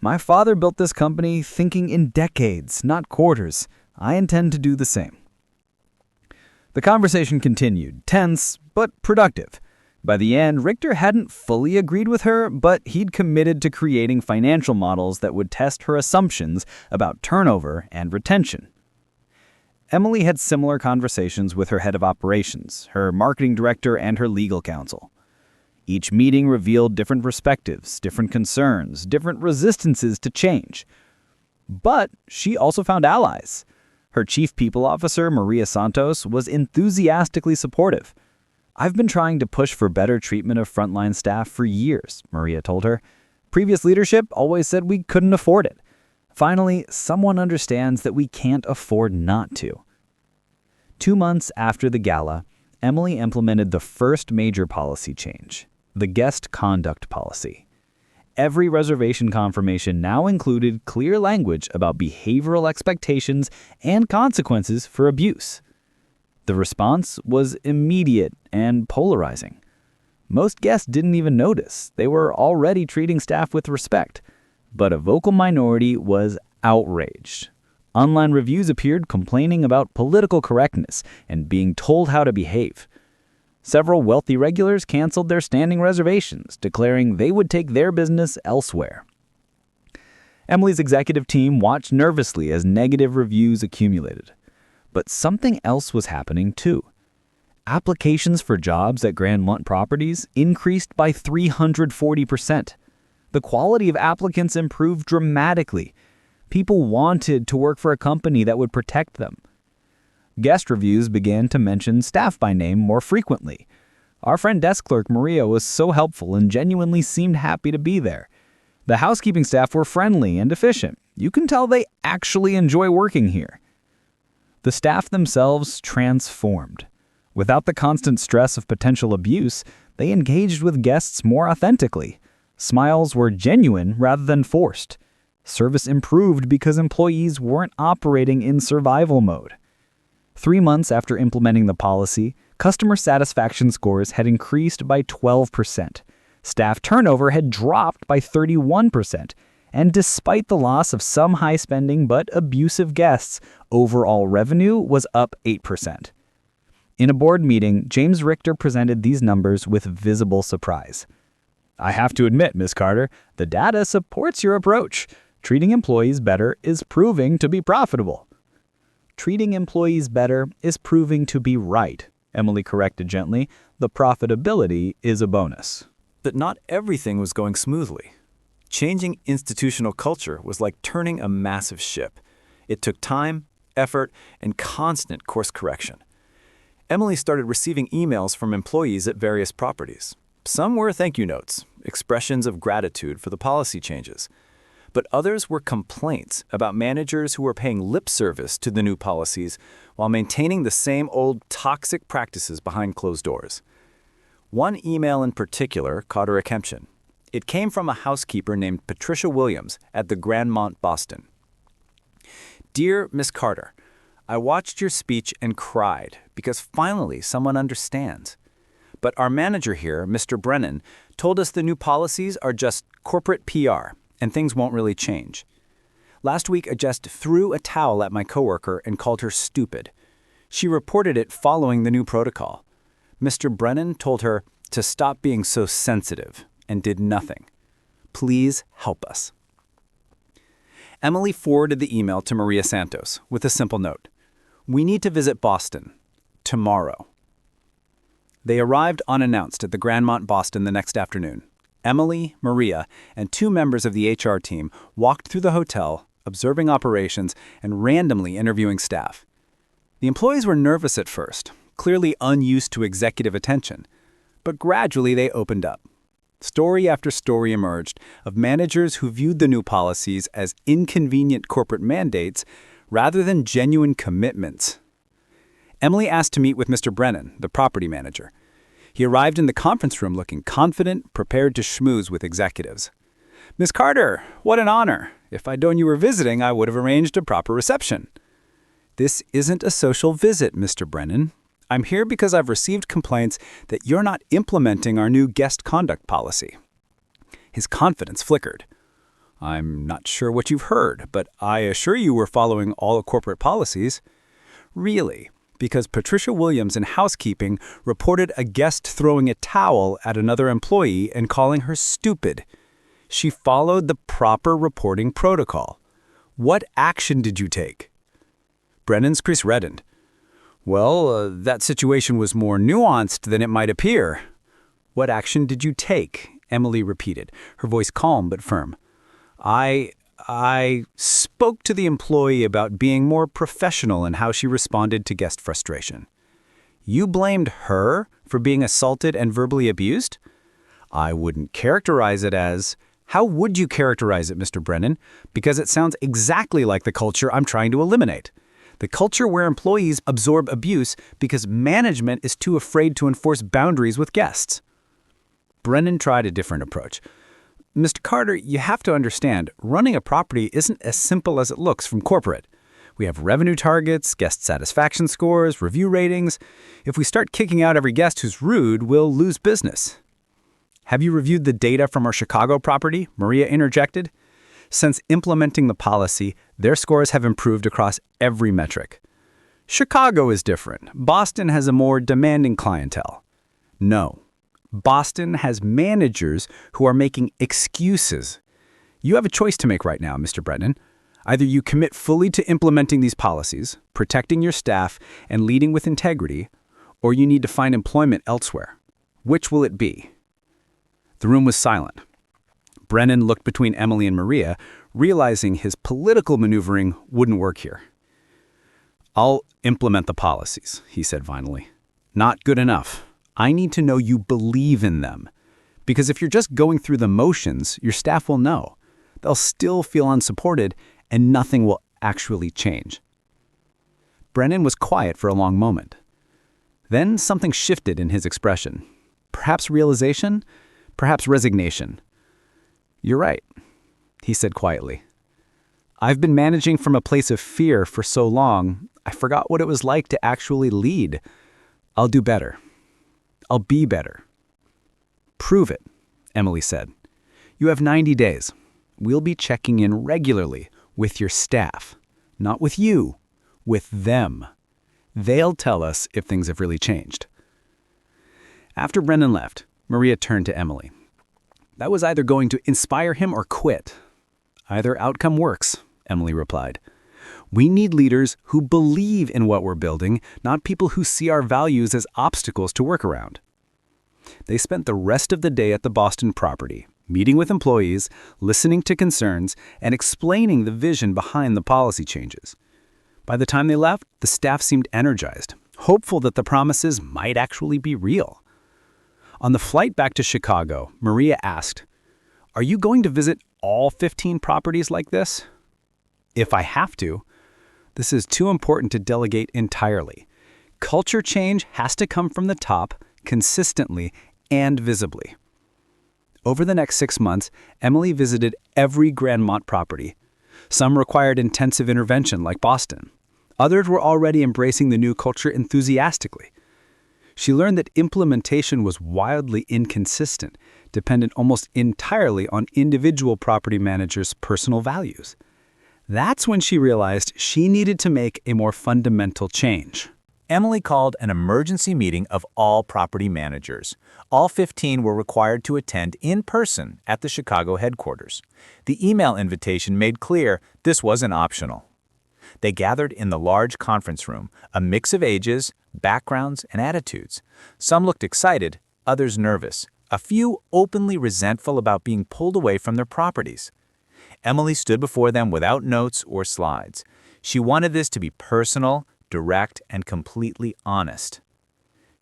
A: My father built this company thinking in decades, not quarters. I intend to do the same. The conversation continued, tense but productive. By the end, Richter hadn't fully agreed with her, but he'd committed to creating financial models that would test her assumptions about turnover and retention. Emily had similar conversations with her head of operations, her marketing director, and her legal counsel. Each meeting revealed different perspectives, different concerns, different resistances to change. But she also found allies. Her chief people officer, Maria Santos, was enthusiastically supportive. I've been trying to push for better treatment of frontline staff for years, Maria told her. Previous leadership always said we couldn't afford it. Finally, someone understands that we can't afford not to. 2 months after the gala, Emily implemented the first major policy change, the guest conduct policy. Every reservation confirmation now included clear language about behavioral expectations and consequences for abuse. The response was immediate and polarizing. Most guests didn't even notice. They were already treating staff with respect. But a vocal minority was outraged. Online reviews appeared complaining about political correctness and being told how to behave. Several wealthy regulars canceled their standing reservations, declaring they would take their business elsewhere. Emily's executive team watched nervously as negative reviews accumulated. But something else was happening too. Applications for jobs at Grandmont Properties increased by 340%. The quality of applicants improved dramatically. People wanted to work for a company that would protect them. Guest reviews began to mention staff by name more frequently. Our friend desk clerk Maria was so helpful and genuinely seemed happy to be there. The housekeeping staff were friendly and efficient. You can tell they actually enjoy working here. The staff themselves transformed. Without the constant stress of potential abuse, they engaged with guests more authentically. Smiles were genuine rather than forced. Service improved because employees weren't operating in survival mode. 3 months after implementing the policy, customer satisfaction scores had increased by 12%. Staff turnover had dropped by 31%. And despite the loss of some high-spending but abusive guests, overall revenue was up 8%. In a board meeting, James Richter presented these numbers with visible surprise. I have to admit, Ms. Carter, the data supports your approach. Treating employees better is proving to be profitable. Treating employees better is proving to be right, Emily corrected gently. The profitability is a bonus. That not everything was going smoothly. Changing institutional culture was like turning a massive ship. It took time, effort, and constant course correction. Emily started receiving emails from employees at various properties. Some were thank you notes, expressions of gratitude for the policy changes. But others were complaints about managers who were paying lip service to the new policies while maintaining the same old toxic practices behind closed doors. One email in particular caught her attention. It came from a housekeeper named Patricia Williams at the Grandmont, Boston. Dear Miss Carter, I watched your speech and cried because finally someone understands. But our manager here, Mr. Brennan, told us the new policies are just corporate PR and things won't really change. Last week, I just threw a towel at my coworker and called her stupid.
F: She reported it following the new protocol. Mr. Brennan told her to stop being so sensitive and did nothing. Please help us. Emily forwarded the email to Maria Santos with a simple note. We need to visit Boston. Tomorrow. They arrived unannounced at the Grandmont Boston the next afternoon. Emily, Maria, and 2 members of the HR team walked through the hotel, observing operations and randomly interviewing staff. The employees were nervous at first, clearly unused to executive attention, but gradually they opened up. Story after story emerged of managers who viewed the new policies as inconvenient corporate mandates rather than genuine commitments. Emily asked to meet with Mr. Brennan, the property manager. He arrived in the conference room looking confident, prepared to schmooze with executives. Miss Carter, what an honor. If I'd known you were visiting, I would have arranged a proper reception. This isn't a social visit, Mr. Brennan. I'm here because I've received complaints that you're not implementing our new guest conduct policy. His confidence flickered. I'm not sure what you've heard, but I assure you we're following all corporate policies. Really? Because Patricia Williams in housekeeping reported a guest throwing a towel at another employee and calling her stupid. She followed the proper reporting protocol. What action did you take? Brennan's crease reddened. Well, that situation was more nuanced than it might appear. What action did you take? Emily repeated, her voice calm but firm. I spoke to the employee about being more professional in how she responded to guest frustration. You blamed her for being assaulted and verbally abused? I wouldn't characterize it as... How would you characterize it, Mr. Brennan? Because it sounds exactly like the culture I'm trying to eliminate. The culture where employees absorb abuse because management is too afraid to enforce boundaries with guests. Brennan tried a different approach. Mr. Carter, you have to understand, running a property isn't as simple as it looks from corporate. We have revenue targets, guest satisfaction scores, review ratings. If we start kicking out every guest who's rude, we'll lose business. Have you reviewed the data from our Chicago property? Maria interjected. Since implementing the policy, their scores have improved across every metric. Chicago is different. Boston has a more demanding clientele. No. Boston has managers who are making excuses. You have a choice to make right now, Mr. Brennan. Either you commit fully to implementing these policies, protecting your staff, and leading with integrity, or you need to find employment elsewhere. Which will it be? The room was silent. Brennan looked between Emily and Maria, realizing his political maneuvering wouldn't work here. I'll implement the policies, he said finally. Not good enough. I need to know you believe in them. Because if you're just going through the motions, your staff will know. They'll still feel unsupported, and nothing will actually change. Brennan was quiet for a long moment. Then something shifted in his expression. Perhaps realization, perhaps resignation. You're right, he said quietly. I've been managing from a place of fear for so long, I forgot what it was like to actually lead. I'll do better. I'll be better. Prove it, Emily said. You have 90 days. We'll be checking in regularly with your staff. Not with you, with them. They'll tell us if things have really changed. After Brennan left, Maria turned to Emily. That was either going to inspire him or quit. Either outcome works, Emily replied. We need leaders who believe in what we're building, not people who see our values as obstacles to work around. They spent the rest of the day at the Boston property, meeting with employees, listening to concerns, and explaining the vision behind the policy changes. By the time they left, the staff seemed energized, hopeful that the promises might actually be real. On the flight back to Chicago, Maria asked, Are you going to visit all 15 properties like this? If I have to. This is too important to delegate entirely. Culture change has to come from the top, consistently and visibly. Over the next 6 months, Emily visited every Grandmont property. Some required intensive intervention like Boston. Others were already embracing the new culture enthusiastically. She learned that implementation was wildly inconsistent, dependent almost entirely on individual property managers' personal values. That's when she realized she needed to make a more fundamental change.
A: Emily called an emergency meeting of all property managers. All 15 were required to attend in person at the Chicago headquarters. The email invitation made clear this wasn't optional. They gathered in the large conference room, a mix of ages, backgrounds, and attitudes. Some looked excited, others nervous, a few openly resentful about being pulled away from their properties. Emily stood before them without notes or slides. She wanted this to be personal, direct, and completely honest.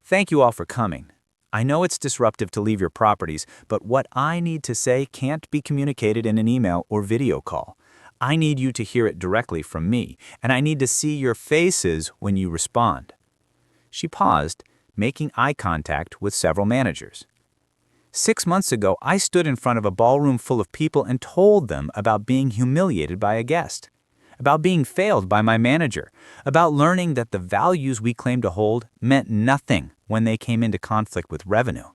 A: Thank you all for coming. I know it's disruptive to leave your properties, but what I need to say can't be communicated in an email or video call. I need you to hear it directly from me, and I need to see your faces when you respond. She paused, making eye contact with several managers. 6 months ago, I stood in front of a ballroom full of people and told them about being humiliated by a guest, about being failed by my manager, about learning that the values we claim to hold meant nothing when they came into conflict with revenue.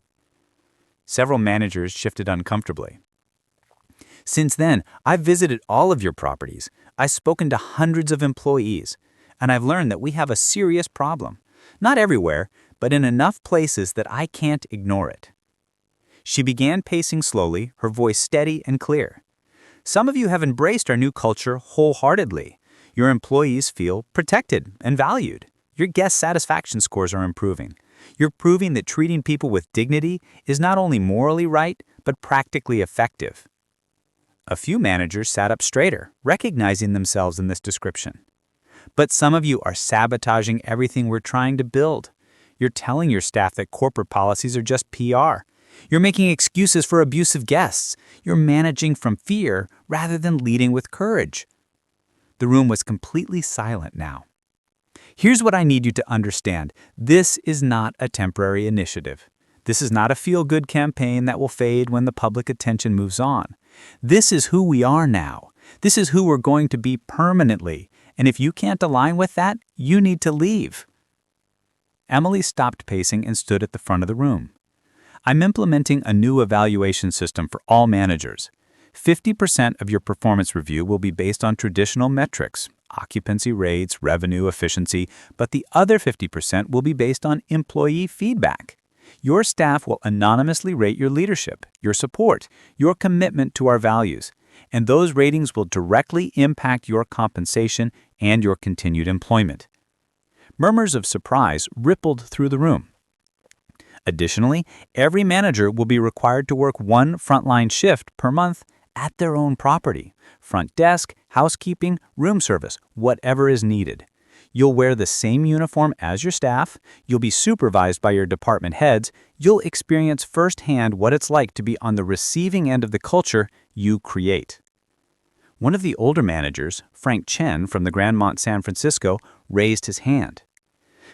A: Several managers shifted uncomfortably. Since then, I've visited all of your properties. I've spoken to hundreds of employees, and I've learned that we have a serious problem. Not everywhere, but in enough places that I can't ignore it. She began pacing slowly, her voice steady and clear. Some of you have embraced our new culture wholeheartedly. Your employees feel protected and valued. Your guest satisfaction scores are improving. You're proving that treating people with dignity is not only morally right, but practically effective. A few managers sat up straighter, recognizing themselves in this description. But some of you are sabotaging everything we're trying to build. You're telling your staff that corporate policies are just PR. You're making excuses for abusive guests. You're managing from fear rather than leading with courage. The room was completely silent now. Here's what I need you to understand. This is not a temporary initiative. This is not a feel-good campaign that will fade when the public attention moves on. This is who we are now. This is who we're going to be permanently. And if you can't align with that, you need to leave. Emily stopped pacing and stood at the front of the room. I'm implementing a new evaluation system for all managers. 50% of your performance review will be based on traditional metrics, occupancy rates, revenue, efficiency, but the other 50% will be based on employee feedback. Your staff will anonymously rate your leadership, your support, your commitment to our values, and those ratings will directly impact your compensation and your continued employment. Murmurs of surprise rippled through the room. Additionally, every manager will be required to work one frontline shift per month at their own property, front desk, housekeeping, room service, whatever is needed. You'll wear the same uniform as your staff, you'll be supervised by your department heads, you'll experience firsthand what it's like to be on the receiving end of the culture you create. One of the older managers, Frank Chen from the Grandmont San Francisco, raised his hand.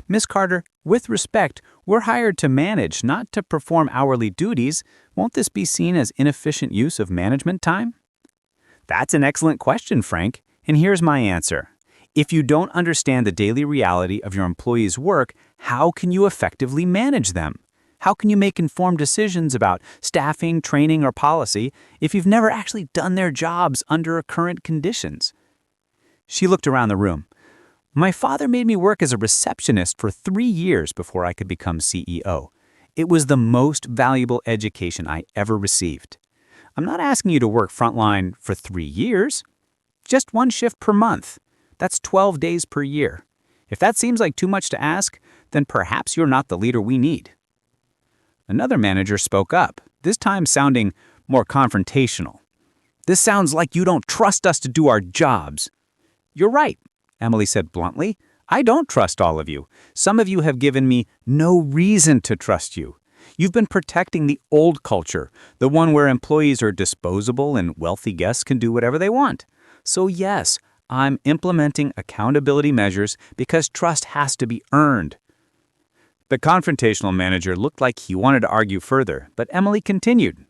A: Ms. Carter, with respect, we're hired to manage, not to perform hourly duties. Won't this be seen as inefficient use of management time? That's an excellent question, Frank, and here's my answer. If you don't understand the daily reality of your employees' work, how can you effectively manage them? How can you make informed decisions about staffing, training, or policy if you've never actually done their jobs under current conditions? She looked around the room. My father made me work as a receptionist for 3 years before I could become CEO. It was the most valuable education I ever received. I'm not asking you to work frontline for 3 years. Just one shift per month. That's 12 days per year. If that seems like too much to ask, then perhaps you're not the leader we need. Another manager spoke up, this time sounding more confrontational. This sounds like you don't trust us to do our jobs. You're right, Emily said bluntly. I don't trust all of you. Some of you have given me no reason to trust you. You've been protecting the old culture, the one where employees are disposable and wealthy guests can do whatever they want. So yes, I'm implementing accountability measures because trust has to be earned. The confrontational manager looked like he wanted to argue further, but Emily continued.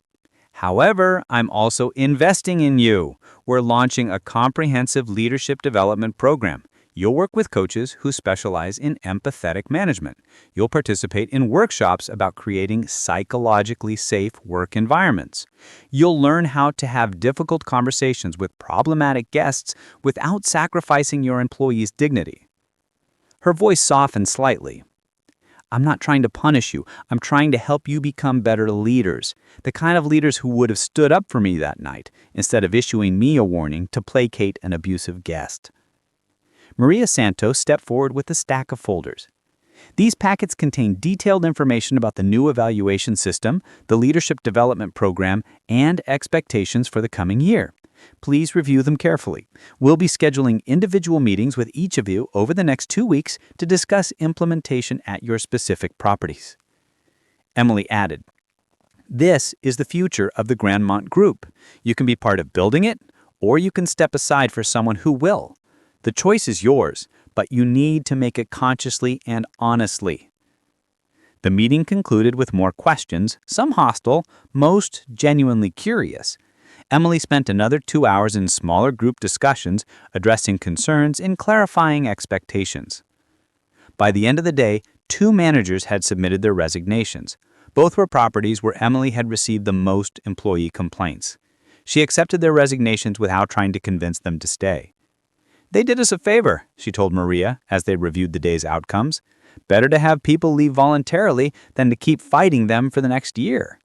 A: However, I'm also investing in you. We're launching a comprehensive leadership development program. You'll work with coaches who specialize in empathetic management. You'll participate in workshops about creating psychologically safe work environments. You'll learn how to have difficult conversations with problematic guests without sacrificing your employees' dignity.
F: Her voice softened slightly. "I'm not trying to punish you. I'm trying to help you become better leaders. The kind of leaders who would have stood up for me that night, instead of issuing me a warning to placate an abusive guest." Maria Santos stepped forward with a stack of folders. These packets contain detailed information about the new evaluation system, the leadership development program, and expectations for the coming year. Please review them carefully. We'll be scheduling individual meetings with each of you over the next 2 weeks to discuss implementation at your specific properties. Emily added, "This is the future of the Grandmont Group. You can be part of building it, or you can step aside for someone who will. The choice is yours, but you need to make it consciously and honestly." The meeting concluded with more questions, some hostile, most genuinely curious. Emily spent another 2 hours in smaller group discussions, addressing concerns and clarifying expectations. By the end of the day, 2 managers had submitted their resignations. Both were properties where Emily had received the most employee complaints. She accepted their resignations without trying to convince them to stay. "They did us a favor," she told Maria as they reviewed the day's outcomes. "Better to have people leave voluntarily than to keep fighting them for the next year."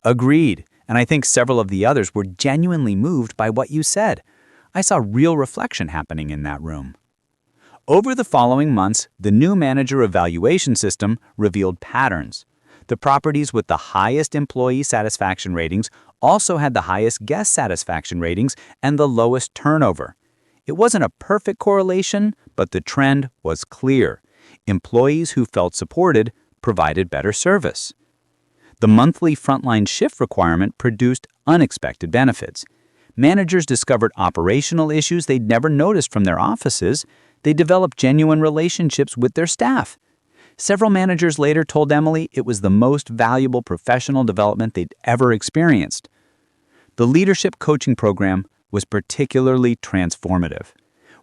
F: "Agreed, and I think several of the others were genuinely moved by what you said. I saw real reflection happening in that room." Over the following months, the new manager evaluation system revealed patterns. The properties with the highest employee satisfaction ratings also had the highest guest satisfaction ratings and the lowest turnover. It wasn't a perfect correlation, but the trend was clear. Employees who felt supported provided better service. The monthly frontline shift requirement produced unexpected benefits. Managers discovered operational issues they'd never noticed from their offices. They developed genuine relationships with their staff. Several managers later told Emily it was the most valuable professional development they'd ever experienced. The leadership coaching program was particularly transformative.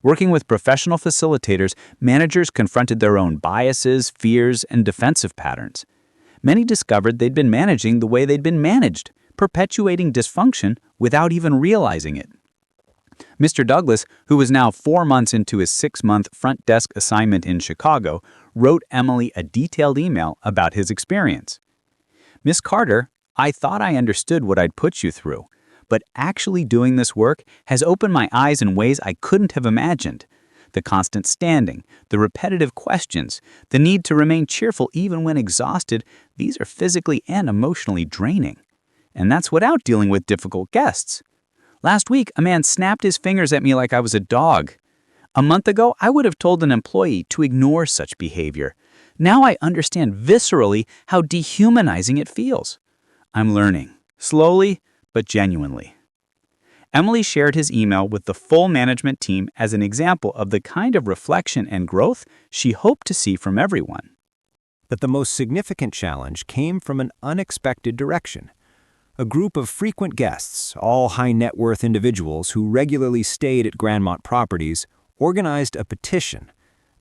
F: Working with professional facilitators, managers confronted their own biases, fears, and defensive patterns. Many discovered they'd been managing the way they'd been managed, perpetuating dysfunction without even realizing it. Mr. Douglas, who was now 4 months into his 6-month front desk assignment in Chicago, wrote Emily a detailed email about his experience. "Miss Carter, I thought I understood what I'd put you through, but actually doing this work has opened my eyes in ways I couldn't have imagined. The constant standing, the repetitive questions, the need to remain cheerful even when exhausted, these are physically and emotionally draining. And that's without dealing with difficult guests. Last week, a man snapped his fingers at me like I was a dog. A month ago, I would have told an employee to ignore such behavior. Now I understand viscerally how dehumanizing it feels. I'm learning, slowly but genuinely." Emily shared his email with the full management team as an example of the kind of reflection and growth she hoped to see from everyone.
A: But the most significant challenge came from an unexpected direction. A group of frequent guests, all high-net-worth individuals who regularly stayed at Grandmont properties, organized a petition.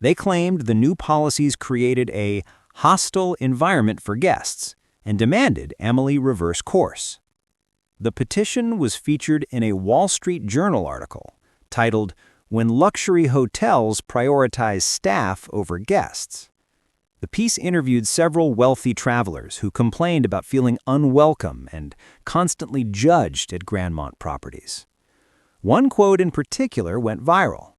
A: They claimed the new policies created a hostile environment for guests and demanded Emily reverse course. The petition was featured in a Wall Street Journal article titled, "When Luxury Hotels Prioritize Staff Over Guests." The piece interviewed several wealthy travelers who complained about feeling unwelcome and constantly judged at Grandmont properties. One quote in particular went viral.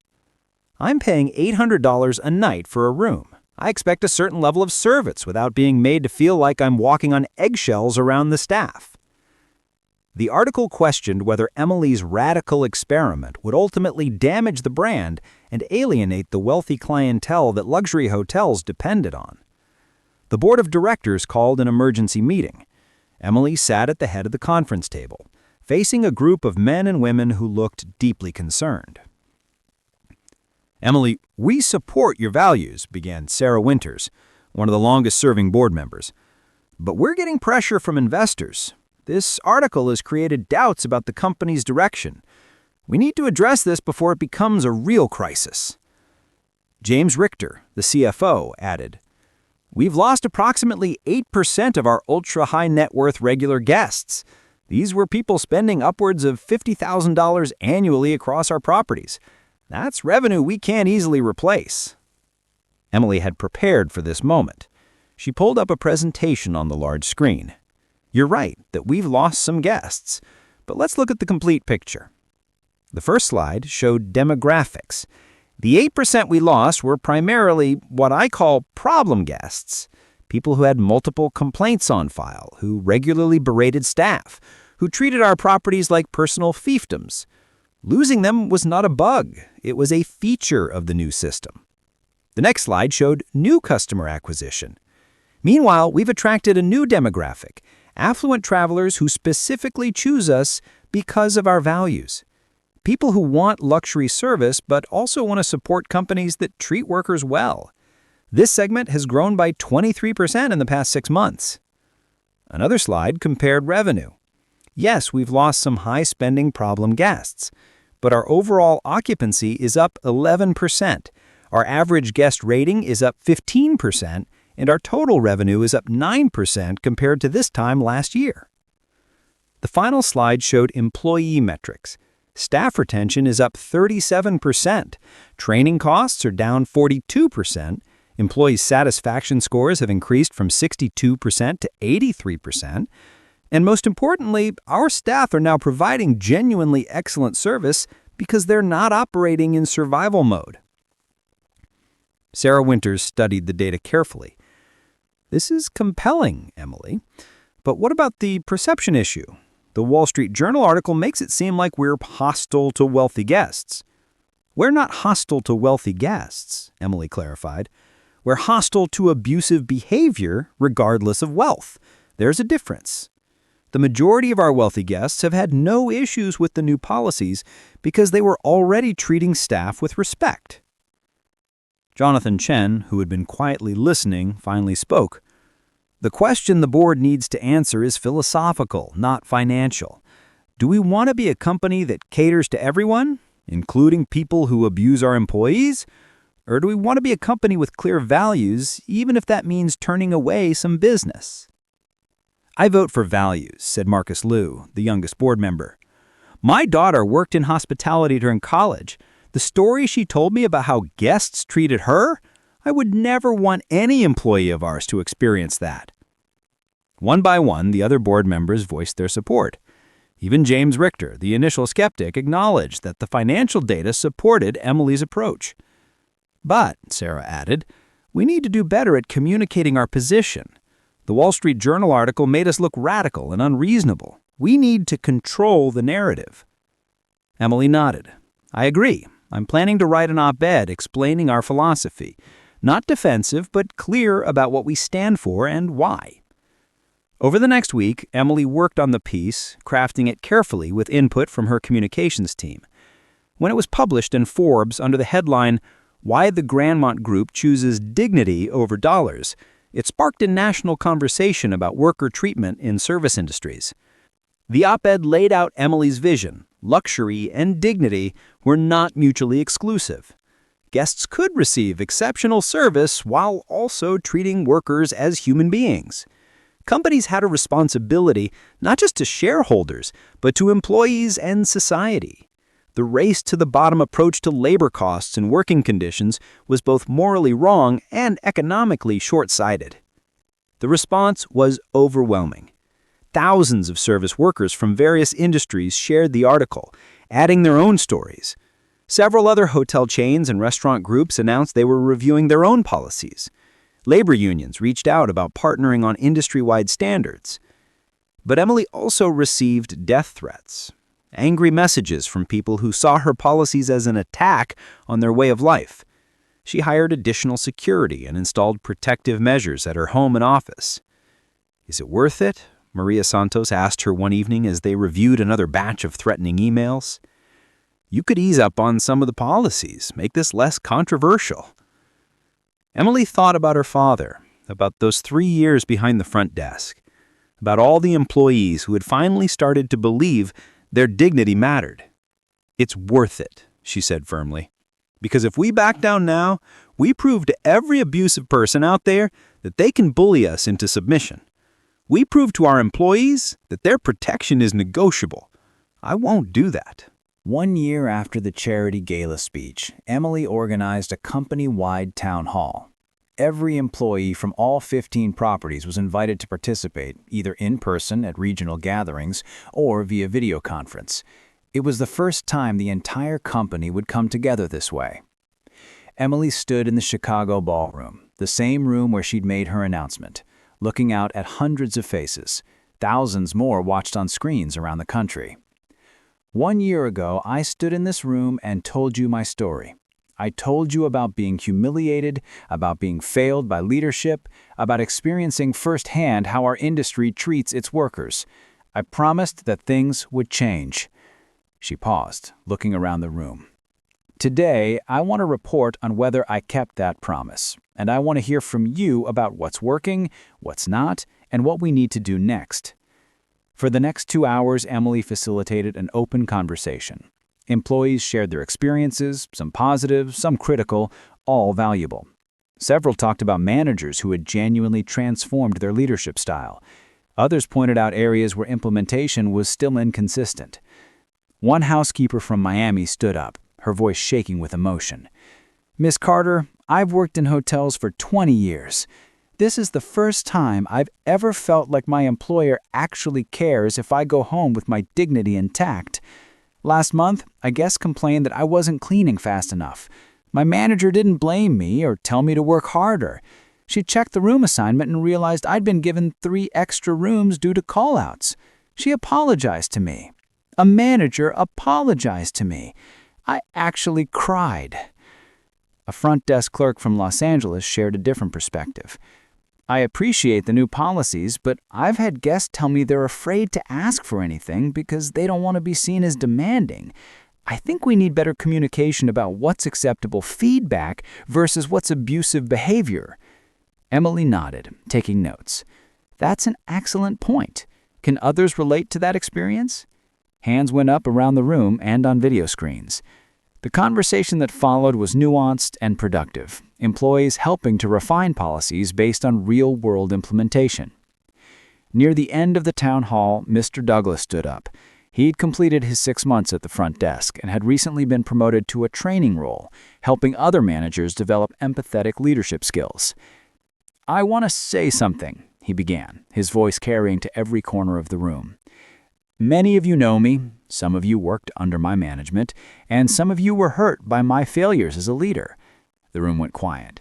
A: "I'm paying $800 a night for a room. I expect a certain level of service without being made to feel like I'm walking on eggshells around the staff." The article questioned whether Emily's radical experiment would ultimately damage the brand and alienate the wealthy clientele that luxury hotels depended on. The board of directors called an emergency meeting. Emily sat at the head of the conference table, facing a group of men and women who looked deeply concerned. "Emily, we support your values," began Sarah Winters, one of the longest-serving board members. "But we're getting pressure from investors. This article has created doubts about the company's direction. We need to address this before it becomes a real crisis." James Richter, the CFO, added, "We've lost approximately 8% of our ultra-high net worth regular guests. These were people spending upwards of $50,000 annually across our properties. That's revenue we can't easily replace."
F: Emily had prepared for this moment. She pulled up a presentation on the large screen. You're right that we've lost some guests, but let's look at the complete picture. The first slide showed demographics. The 8% we lost were primarily what I call problem guests, people who had multiple complaints on file, who regularly berated staff, who treated our properties like personal fiefdoms. Losing them was not a bug. It was a feature of the new system. The next slide showed new customer acquisition. Meanwhile, we've attracted a new demographic, affluent travelers who specifically choose us because of our values. People who want luxury service but also want to support companies that treat workers well. This segment has grown by 23% in the past 6 months. Another slide compared revenue. Yes, we've lost some high-spending problem guests, but our overall occupancy is up 11%. Our average guest rating is up 15%, and our total revenue is up 9% compared to this time last year. The final slide showed employee metrics. Staff retention is up 37%. Training costs are down 42%. Employee satisfaction scores have increased from 62% to 83%. And most importantly, our staff are now providing genuinely excellent service because they're not operating in survival mode. Sarah Winters studied the data carefully. This is compelling, Emily. But what about the perception issue? The Wall Street Journal article makes it seem like we're hostile to wealthy guests. We're not hostile to wealthy guests, Emily clarified. We're hostile to abusive behavior regardless of wealth. There's a difference. The majority of our wealthy guests have had no issues with the new policies because they were already treating staff with respect. Jonathan Chen, who had been quietly listening, finally spoke. The question the board needs to answer is philosophical, not financial. Do we want to be a company that caters to everyone, including people who abuse our employees? Or do we want to be a company with clear values, even if that means turning away some business? I vote for values, said Marcus Liu, the youngest board member. My daughter worked in hospitality during college. The story she told me about how guests treated her, I would never want any employee of ours to experience that. One by one, the other board members voiced their support. Even James Richter, the initial skeptic, acknowledged that the financial data supported Emily's approach. But, Sarah added, we need to do better at communicating our position. The Wall Street Journal article made us look radical and unreasonable. We need to control the narrative. Emily nodded. I agree. I'm planning to write an op-ed explaining our philosophy. Not defensive, but clear about what we stand for and why. Over the next week, Emily worked on the piece, crafting it carefully with input from her communications team. When it was published in Forbes under the headline, Why the Grandmont Group Chooses Dignity Over Dollars, it sparked a national conversation about worker treatment in service industries. The op-ed laid out Emily's vision. Luxury and dignity were not mutually exclusive. Guests could receive exceptional service while also treating workers as human beings. Companies had a responsibility not just to shareholders, but to employees and society. The race-to-the-bottom approach to labor costs and working conditions was both morally wrong and economically short-sighted. The response was overwhelming. Thousands of service workers from various industries shared the article, adding their own stories. Several other hotel chains and restaurant groups announced they were reviewing their own policies. Labor unions reached out about partnering on industry-wide standards. But Emily also received death threats, angry messages from people who saw her policies as an attack on their way of life. She hired additional security and installed protective measures at her home and office. Is it worth it? Maria Santos asked her one evening as they reviewed another batch of threatening emails. You could ease up on some of the policies, make this less controversial. Emily thought about her father, about those 3 years behind the front desk, about all the employees who had finally started to believe their dignity mattered. It's worth it, she said firmly. Because if we back down now, we prove to every abusive person out there that they can bully us into submission. We prove to our employees that their protection is negotiable. I won't do that.
C: 1 year after the charity gala speech, Emily organized a company-wide town hall.
B: every employee from all 15 properties was invited to participate, either in person at regional gatherings or via video conference. It was the first time the entire company would come together this way. Emily stood in the Chicago ballroom, the same room where she'd made her announcement, looking out at hundreds of faces. Thousands more watched on screens around the country. 1 year ago, I stood in this room and told you my story. I told you about being humiliated, about being failed by leadership, about experiencing firsthand how our industry treats its workers. I promised that things would change. She paused, looking around the room. Today, I want to report on whether I kept that promise, and I want to hear from you about what's working, what's not, and what we need to do next. For the next 2 hours, Emily facilitated an open conversation. Employees shared their experiences, some positive, some critical, all valuable. Several talked about managers who had genuinely transformed their leadership style. Others pointed out areas where implementation was still inconsistent. One housekeeper from Miami stood up, her voice shaking with emotion. "Miss Carter, I've worked in hotels for 20 years. This is the first time I've ever felt like my employer actually cares if I go home with my dignity intact. Last month, a guest complained that I wasn't cleaning fast enough. My manager didn't blame me or tell me to work harder. She checked the room assignment and realized I'd been given 3 extra rooms due to call-outs. She apologized to me. A manager apologized to me. I actually cried." A front desk clerk from Los Angeles shared a different perspective. "I appreciate the new policies, but I've had guests tell me they're afraid to ask for anything because they don't want to be seen as demanding. I think we need better communication about what's acceptable feedback versus what's abusive behavior." Emily nodded, taking notes. "That's an excellent point. Can others relate to that experience?" Hands went up around the room and on video screens. The conversation that followed was nuanced and productive, employees helping to refine policies based on real-world implementation. Near the end of the town hall, Mr. Douglas stood up. He'd completed his 6 months at the front desk and had recently been promoted to a training role, helping other managers develop empathetic leadership skills. "I want to say something," he began, his voice carrying to every corner of the room. "Many of you know me, some of you worked under my management, and some of you were hurt by my failures as a leader." The room went quiet.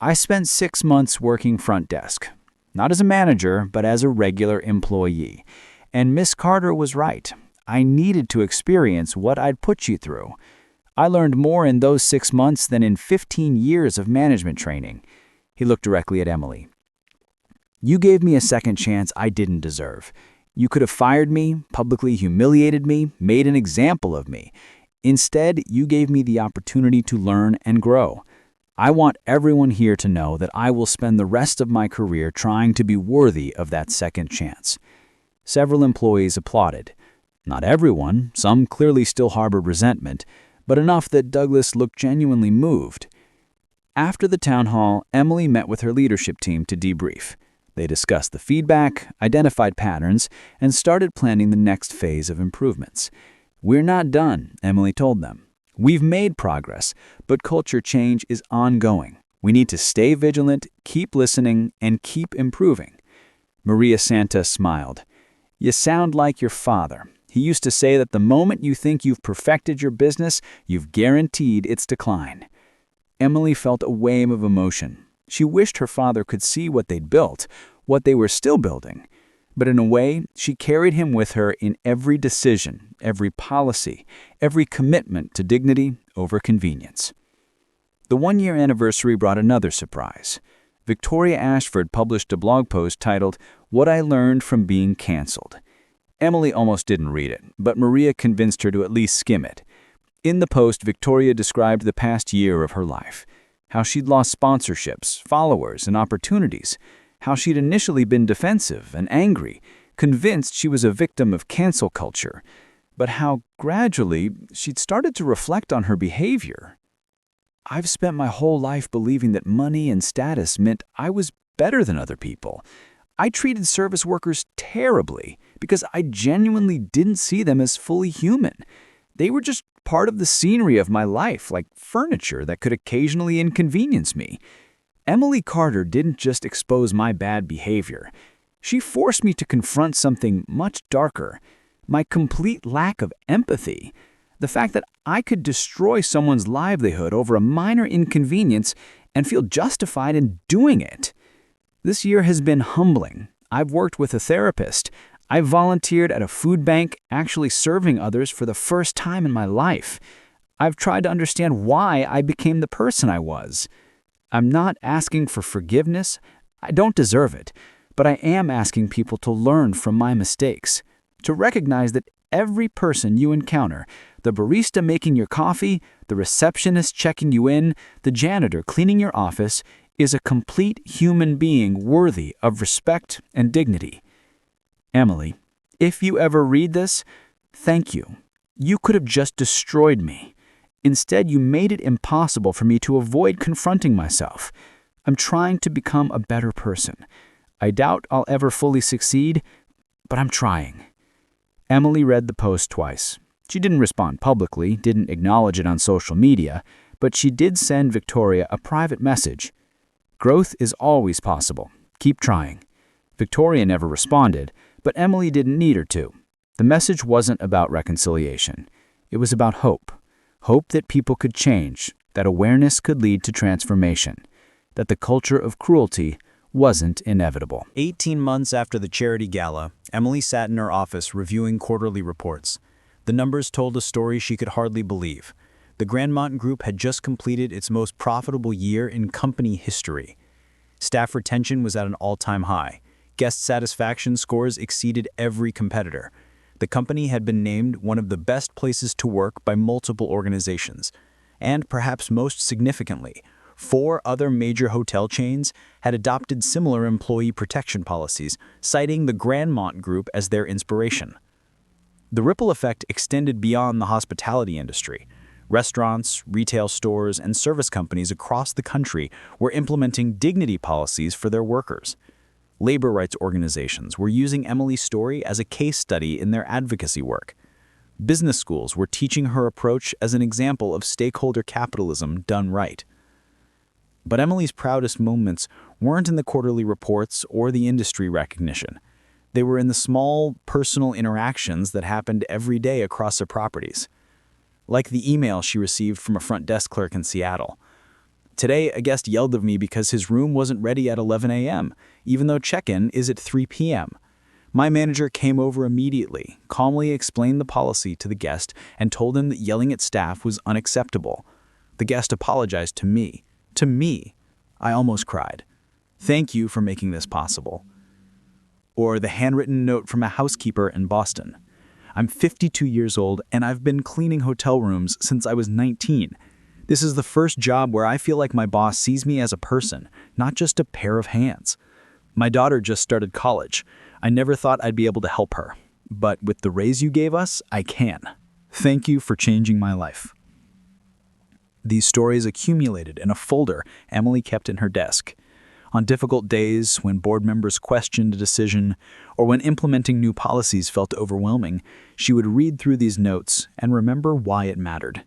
B: "I spent 6 months working front desk, not as a manager, but as a regular employee. And Miss Carter was right. I needed to experience what I'd put you through. I learned more in those 6 months than in 15 years of management training." He looked directly at Emily. "You gave me a second chance I didn't deserve. You could have fired me, publicly humiliated me, made an example of me. Instead, you gave me the opportunity to learn and grow. I want everyone here to know that I will spend the rest of my career trying to be worthy of that second chance." Several employees applauded. Not everyone, some clearly still harbored resentment, but enough that Douglas looked genuinely moved. After the town hall, Emily met with her leadership team to debrief. They discussed the feedback, identified patterns, and started planning the next phase of improvements. "We're not done," Emily told them. "We've made progress, but culture change is ongoing. We need to stay vigilant, keep listening, and keep improving." Maria Santa smiled. "You sound like your father. He used to say that the moment you think you've perfected your business, you've guaranteed its decline." Emily felt a wave of emotion. She wished her father could see what they'd built, what they were still building. But in a way, she carried him with her in every decision, every policy, every commitment to dignity over convenience. The 1-year anniversary brought another surprise. Victoria Ashford published a blog post titled, "What I Learned from Being Cancelled." Emily almost didn't read it, but Maria convinced her to at least skim it. In the post, Victoria described the past year of her life. How she'd lost sponsorships, followers, and opportunities. How she'd initially been defensive and angry, convinced she was a victim of cancel culture. But how, gradually, she'd started to reflect on her behavior. "I've spent my whole life believing that money and status meant I was better than other people. I treated service workers terribly because I genuinely didn't see them as fully human. They were just part of the scenery of my life, like furniture that could occasionally inconvenience me. Emily Carter didn't just expose my bad behavior. She forced me to confront something much darker, my complete lack of empathy. The fact that I could destroy someone's livelihood over a minor inconvenience and feel justified in doing it. This year has been humbling. I've worked with a therapist. I've volunteered at a food bank, actually serving others for the first time in my life. I've tried to understand why I became the person I was. I'm not asking for forgiveness. I don't deserve it. But I am asking people to learn from my mistakes, to recognize that every person you encounter, the barista making your coffee, the receptionist checking you in, the janitor cleaning your office, is a complete human being worthy of respect and dignity. Emily, if you ever read this, thank you. You could have just destroyed me. Instead, you made it impossible for me to avoid confronting myself. I'm trying to become a better person. I doubt I'll ever fully succeed, but I'm trying. Emily read the post twice. She didn't respond publicly, didn't acknowledge it on social media, but she did send Victoria a private message. Growth is always possible. Keep trying. Victoria never responded, but Emily didn't need her to. The message wasn't about reconciliation. It was about hope. Hope that people could change, that awareness could lead to transformation, that the culture of cruelty wasn't inevitable.
A: 18 months after the charity gala, Emily sat in her office reviewing quarterly reports. The numbers told a story she could hardly believe. The Grandmont Group had just completed its most profitable year in company history. Staff retention was at an all-time high. Guest satisfaction scores exceeded every competitor. The company had been named one of the best places to work by multiple organizations. And perhaps most significantly, 4 other major hotel chains had adopted similar employee protection policies, citing the Grandmont Group as their inspiration. The ripple effect extended beyond the hospitality industry. Restaurants, retail stores, and service companies across the country were implementing dignity policies for their workers. Labor rights organizations were using Emily's story as a case study in their advocacy work. Business schools were teaching her approach as an example of stakeholder capitalism done right. But Emily's proudest moments weren't in the quarterly reports or the industry recognition. They were in the small, personal interactions that happened every day across her properties. Like the email she received from a front desk clerk in Seattle. Today, a guest yelled at me because his room wasn't ready at 11 a.m., even though check-in is at 3 p.m. My manager came over immediately, calmly explained the policy to the guest, and told him that yelling at staff was unacceptable. The guest apologized to me. To me. I almost cried. Thank you for making this possible. Or the handwritten note from a housekeeper in Boston. I'm 52 years old, and I've been cleaning hotel rooms since I was 19. This is the first job where I feel like my boss sees me as a person, not just a pair of hands. My daughter just started college. I never thought I'd be able to help her. But with the raise you gave us, I can. Thank you for changing my life. These stories accumulated in a folder Emily kept in her desk. On difficult days, when board members questioned a decision, or when implementing new policies felt overwhelming, she would read through these notes and remember why it mattered.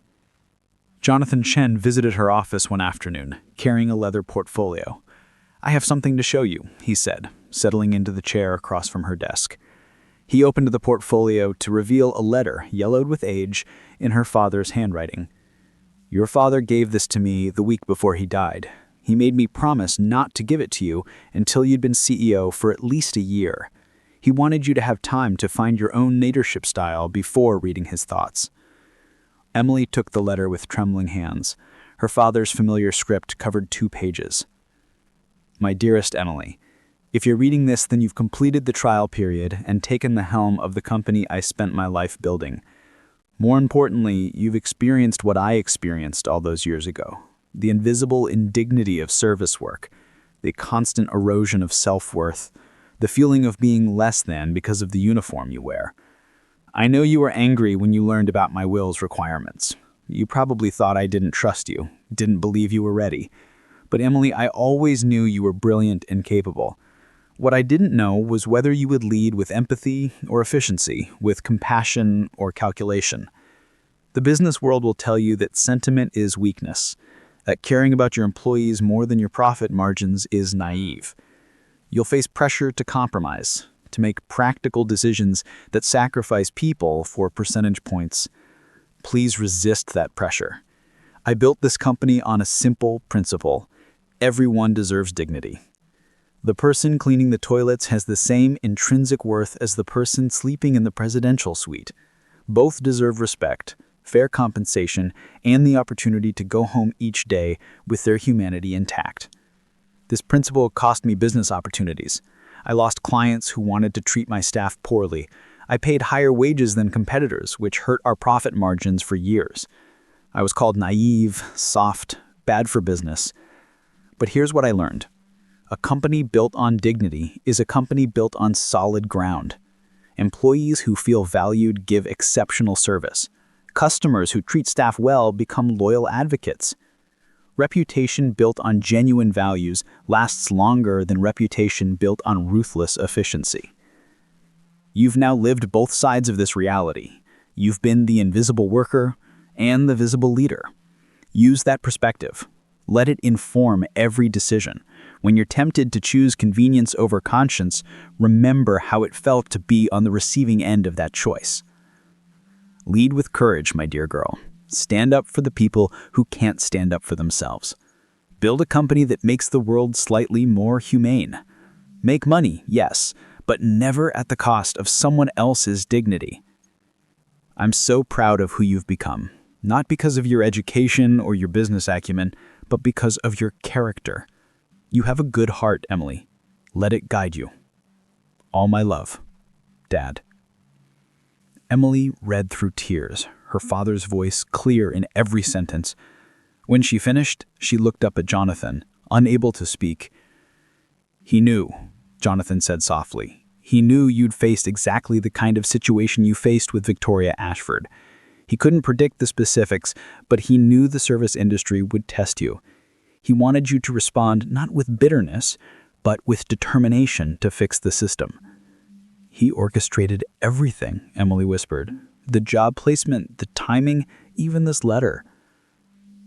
A: Jonathan Chen visited her office one afternoon, carrying a leather portfolio. "I have something to show you," he said, settling into the chair across from her desk. He opened the portfolio to reveal a letter, yellowed with age, in her father's handwriting. "Your father gave this to me the week before he died. He made me promise not to give it to you until you'd been CEO for at least a year. He wanted you to have time to find your own leadership style before reading his thoughts." Emily took the letter with trembling hands. Her father's familiar script covered 2 pages. "My dearest Emily, if you're reading this, then you've completed the trial period and taken the helm of the company I spent my life building. More importantly, you've experienced what I experienced all those years ago. The invisible indignity of service work, the constant erosion of self-worth, the feeling of being less than because of the uniform you wear. I know you were angry when you learned about my will's requirements. You probably thought I didn't trust you, didn't believe you were ready. But Emily, I always knew you were brilliant and capable. What I didn't know was whether you would lead with empathy or efficiency, with compassion or calculation. The business world will tell you that sentiment is weakness.
C: that caring about your employees more than your profit margins is naive. You'll face pressure to compromise, to make practical decisions that sacrifice people for percentage points. Please resist that pressure. I built this company on a simple principle. Everyone deserves dignity. The person cleaning the toilets has the same intrinsic worth as the person sleeping in the presidential suite. Both deserve respect, fair compensation, and the opportunity to go home each day with their humanity intact. This principle cost me business opportunities. I lost clients who wanted to treat my staff poorly. I paid higher wages than competitors, which hurt our profit margins for years. I was called naive, soft, bad for business. But here's what I learned. A company built on dignity is a company built on solid ground. Employees who feel valued give exceptional service. Customers who treat staff well become loyal advocates. Reputation built on genuine values lasts longer than reputation built on ruthless efficiency. You've now lived both sides of this reality. You've been the invisible worker and the visible leader. Use that perspective. Let it inform every decision. When you're tempted to choose convenience over conscience, remember how it felt to be on the receiving end of that choice. Lead with courage, my dear girl. Stand up for the people who can't stand up for themselves. Build a company that makes the world slightly more humane. Make money, yes, but never at the cost of someone else's dignity. I'm so proud of who you've become, not because of your education or your business acumen, but because of your character. You have a good heart, Emily. Let it guide you. All my love, Dad. Emily read through tears, her father's voice clear in every sentence. When she finished, she looked up at Jonathan, unable to speak. He knew, Jonathan said softly. He knew you'd faced exactly the kind of situation you faced with Victoria Ashford. He couldn't predict the specifics, but he knew the service industry would test you. He wanted you to respond not with bitterness, but with determination to fix the system. He orchestrated everything, Emily whispered. The job placement, the timing, even this letter.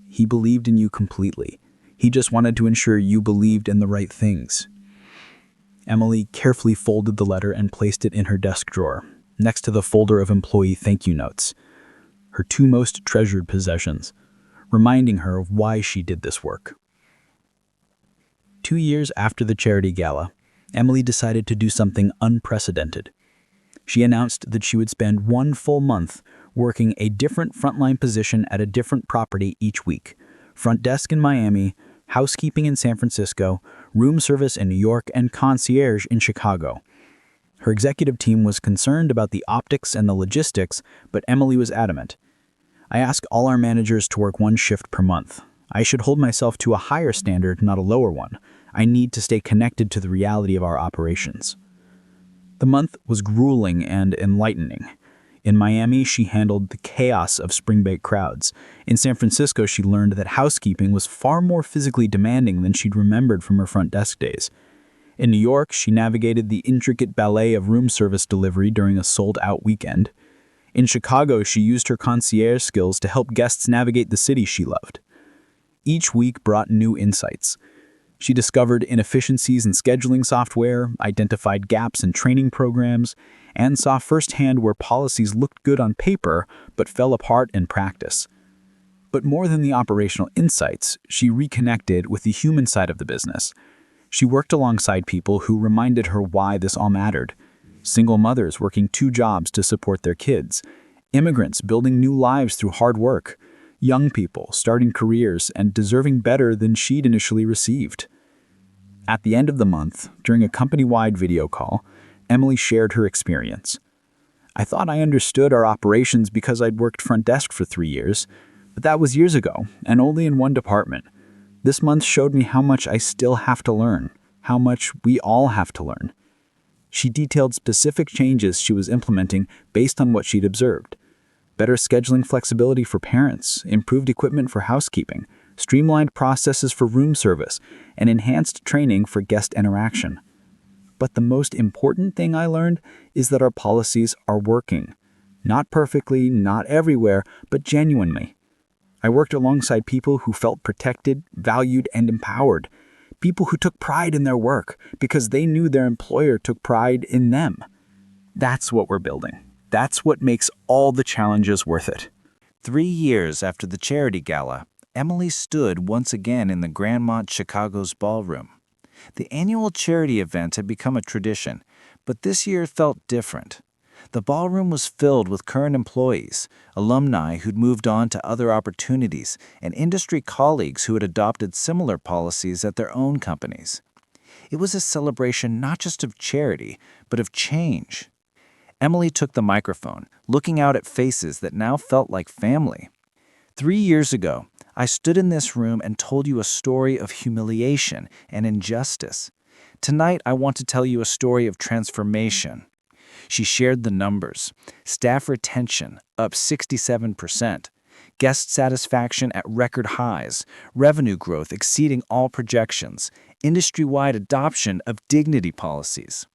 C: He believed in you completely. He just wanted to ensure you believed in the right things. Emily carefully folded the letter and placed it in her desk drawer, next to the folder of employee thank you notes, her two most treasured possessions, reminding her of why she did this work. 2 years after the charity gala, Emily decided to do something unprecedented. She announced that she would spend 1 full month working a different frontline position at a different property each week. Front desk in Miami, housekeeping in San Francisco, room service in New York, and concierge in Chicago. Her executive team was concerned about the optics and the logistics, but Emily was adamant. I ask all our managers to work 1 shift per month. I should hold myself to a higher standard, not a lower one. I need to stay connected to the reality of our operations. The month was grueling and enlightening. In Miami, she handled the chaos of spring break crowds. In San Francisco, she learned that housekeeping was far more physically demanding than she'd remembered from her front desk days. In New York, she navigated the intricate ballet of room service delivery during a sold-out weekend. In Chicago, she used her concierge skills to help guests navigate the city she loved. Each week brought new insights. She discovered inefficiencies in scheduling software, identified gaps in training programs, and saw firsthand where policies looked good on paper but fell apart in practice. But more than the operational insights, she reconnected with the human side of the business. She worked alongside people who reminded her why this all mattered. Single mothers working 2 jobs to support their kids, immigrants building new lives through hard work, young people starting careers and deserving better than she'd initially received. At the end of the month, during a company-wide video call, Emily shared her experience. I thought I understood our operations because I'd worked front desk for 3 years, but that was years ago, and only in one department. This month showed me how much I still have to learn, how much we all have to learn. She detailed specific changes she was implementing based on what she'd observed. Better scheduling flexibility for parents, improved equipment for housekeeping, streamlined processes for room service, and enhanced training for guest interaction. But the most important thing I learned is that our policies are working. Not perfectly, not everywhere, but genuinely.
F: I worked alongside people who felt protected, valued, and empowered. People who took pride in their work because they knew their employer took pride in them. That's what we're building. That's what makes all the challenges worth it.
B: 3 years after the charity gala, Emily stood once again in the Grandmont Chicago's ballroom. The annual charity event had become a tradition, but this year felt different. The ballroom was filled with current employees, alumni who'd moved on to other opportunities, and industry colleagues who had adopted similar policies at their own companies. It was a celebration not just of charity, but of change. Emily took the microphone, looking out at faces that now felt like family. 3 years ago, I stood in this room and told you a story of humiliation and injustice. Tonight, I want to tell you a story of transformation. She shared the numbers. Staff retention up 67%, guest satisfaction at record highs, revenue growth exceeding all projections, industry-wide adoption of dignity policies.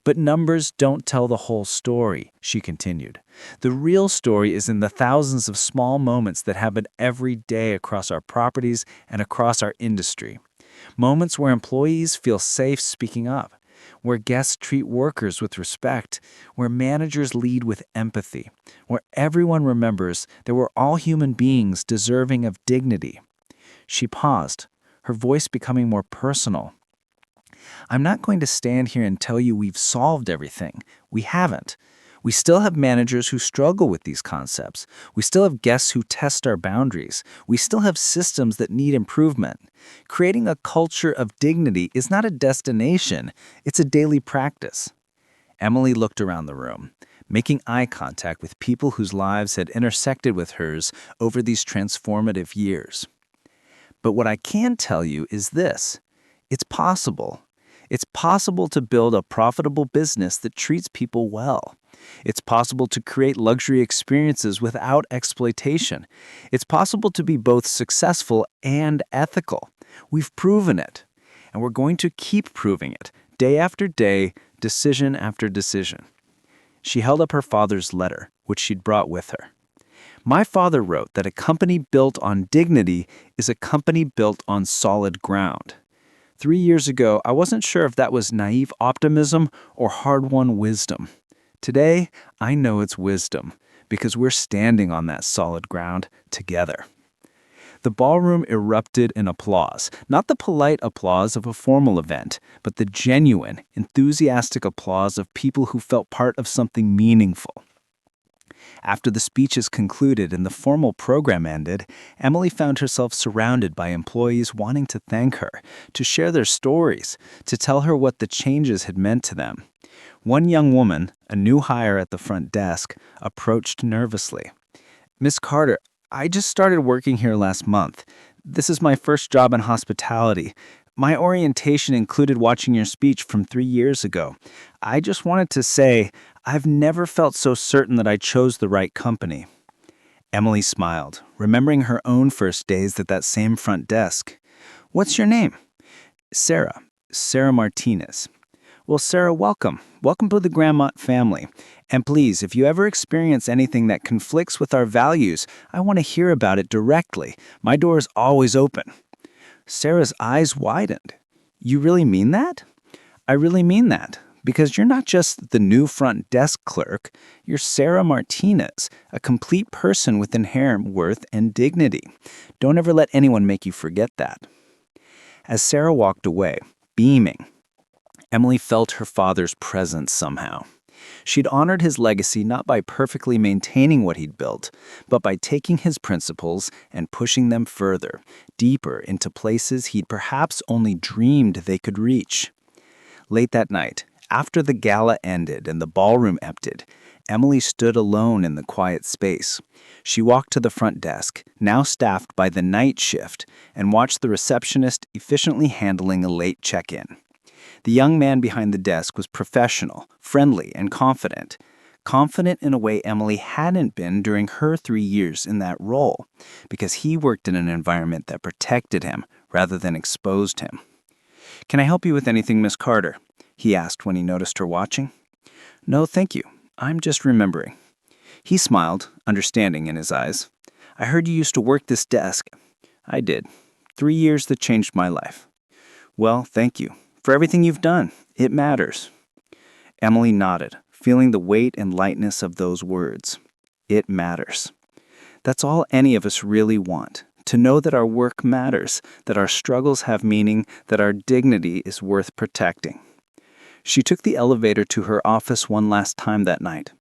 B: But numbers don't tell the whole story, she continued. The real story is in the thousands of small moments that happen every day across our properties and across our industry. Moments where employees feel safe speaking up, where guests treat workers with respect, where managers lead with empathy, where everyone remembers that we're all human beings deserving of dignity. She paused, her voice becoming more personal. I'm not going to stand here and tell you we've solved everything. We haven't. We still have managers who struggle with these concepts. We still have guests who test our boundaries. We still have systems that need improvement. Creating a culture of dignity is not a destination, it's a daily practice. Emily looked around the room, making eye contact with people whose lives had intersected with hers over these transformative years. But what I can tell you is this: it's possible. It's possible to build a profitable business that treats people well. It's possible to create luxury experiences without exploitation. It's possible to be both successful and ethical. We've proven it, and we're going to keep proving it, day after day, decision after decision. She held up her father's letter, which she'd brought with her. My father wrote that a company built on dignity is a company built on solid ground. 3 years ago, I wasn't sure if that was naive optimism or hard-won wisdom. Today, I know it's wisdom, because we're standing on that solid ground together. The ballroom erupted in applause, not the polite applause of a formal event, but the genuine, enthusiastic applause of people who felt part of something meaningful. After the speeches concluded and the formal program ended, Emily found herself surrounded by employees wanting to thank her, to share their stories, to tell her what the changes had meant to them. One young woman, a new hire at the front desk, approached nervously. "Miss Carter, I just started working here last month. This is my first job in hospitality. My orientation included watching your speech from 3 years ago. I just wanted to say, I've never felt so certain that I chose the right company." Emily smiled, remembering her own first days at that same front desk. "What's your name?" Sarah Martinez." "Well, Sarah, welcome. Welcome to the Grandmont family. And please, if you ever experience anything that conflicts with our values, I want to hear about it directly. My door is always open." Sarah's eyes widened. "You really mean that?" "I really mean that, because you're not just the new front desk clerk. You're Sarah Martinez, a complete person with inherent worth and dignity. Don't ever let anyone make you forget that." As Sarah walked away, beaming, Emily felt her father's presence somehow. She'd honored his legacy not by perfectly maintaining what he'd built, but by taking his principles and pushing them further, deeper into places he'd perhaps only dreamed they could reach. Late that night, after the gala ended and the ballroom emptied, Emily stood alone in the quiet space. She walked to the front desk, now staffed by the night shift, and watched the receptionist efficiently handling a late check-in. The young man behind the desk was professional, friendly, and confident. Confident in a way Emily hadn't been during her 3 years in that role, because he worked in an environment that protected him rather than exposed him. "Can I help you with anything, Miss Carter?" he asked when he noticed her watching. "No, thank you. I'm just remembering." He smiled, understanding in his eyes.
C: I heard you used to work this desk. I did. 3 years that changed my life. Well, thank you for everything you've done. It matters. Emily nodded, feeling the weight and lightness of those words. It matters. That's all any of us really want, to know that our work matters, that our struggles have meaning, that our dignity is worth protecting. She took the elevator to her office one last time that night.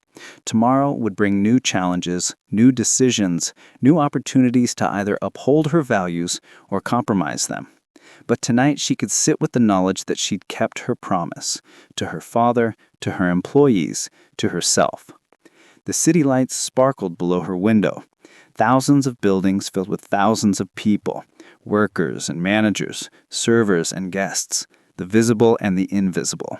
C: Tomorrow would bring new challenges, new decisions, new opportunities to either uphold her values or compromise them. But tonight she could sit with the knowledge that she'd kept her promise, to her father, to her employees, to herself. The city lights sparkled below her window. Thousands of buildings filled with thousands of people, workers and managers, servers and guests, the visible and the invisible.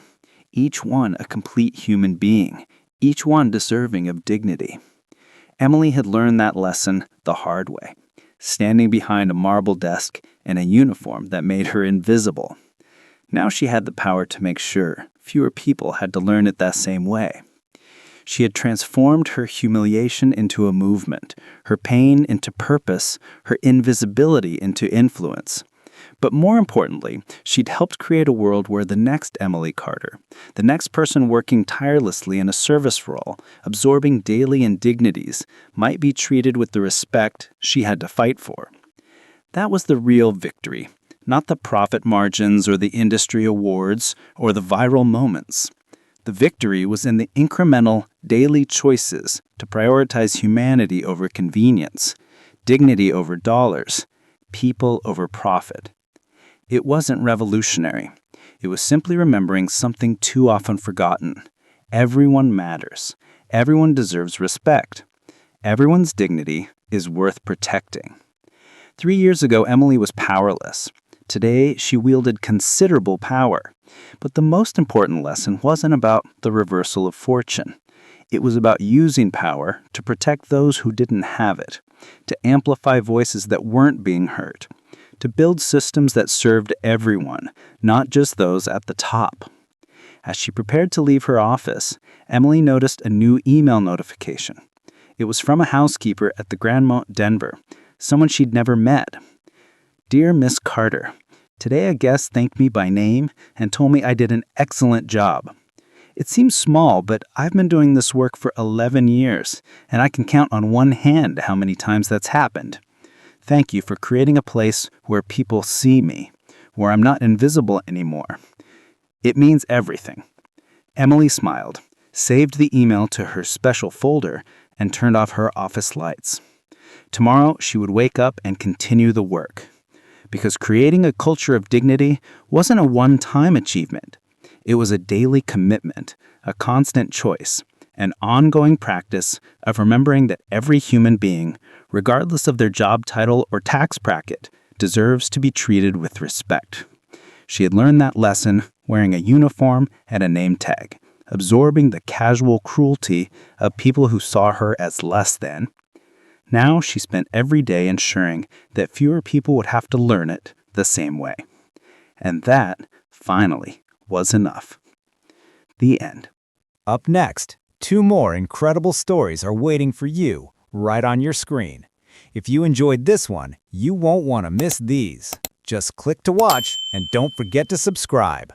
C: Each one a complete human being, each one deserving of dignity. Emily had learned that lesson the hard way, standing behind a marble desk in a uniform that made her invisible. Now she had the power to make sure fewer people had to learn it that same way. She had transformed her humiliation into a movement, her pain into purpose, her invisibility into influence. But more importantly, she'd helped create a world where the next Emily Carter, the next person working tirelessly in a service role, absorbing daily indignities, might be treated with the respect she had to fight for. That was the real victory, not the profit margins or the industry awards or the viral moments. The victory was in the incremental, daily choices to prioritize humanity over convenience, dignity over dollars, people over profit. It wasn't revolutionary. It was simply remembering something too often forgotten. Everyone matters. Everyone deserves respect. Everyone's dignity is worth protecting. 3 years ago, Emily was powerless. Today, she wielded considerable power. But the most important lesson wasn't about the reversal of fortune. It was about using power to protect those who didn't have it, to amplify voices that weren't being heard, to build systems that served everyone, not just those at the top. As she prepared to leave her office, Emily noticed a new email notification. It was from a housekeeper at the Grandmont, Denver, someone she'd never met. Dear Miss Carter, today a guest thanked me by name and told me I did an excellent job. It seems small, but I've been doing this work for 11 years, and I can count on one hand how many times that's happened. Thank you for creating a place where people see me, where I'm not invisible anymore. It means everything. Emily smiled, saved the email to her special folder, and turned off her office lights. Tomorrow, she would wake up and continue the work. Because creating a culture of dignity wasn't a one-time achievement. It was a daily commitment, a constant choice, an ongoing practice of remembering that every human being, regardless of their job title or tax bracket, deserves to be treated with respect. She had learned that lesson wearing a uniform and a name tag, absorbing the casual cruelty of people who saw her as less than. Now she spent every day ensuring that fewer people would have to learn it the same way. And that, finally, was enough. The end.
B: Up next, 2 more incredible stories are waiting for you right on your screen. If you enjoyed this one, you won't want to miss these. Just click to watch and don't forget to subscribe.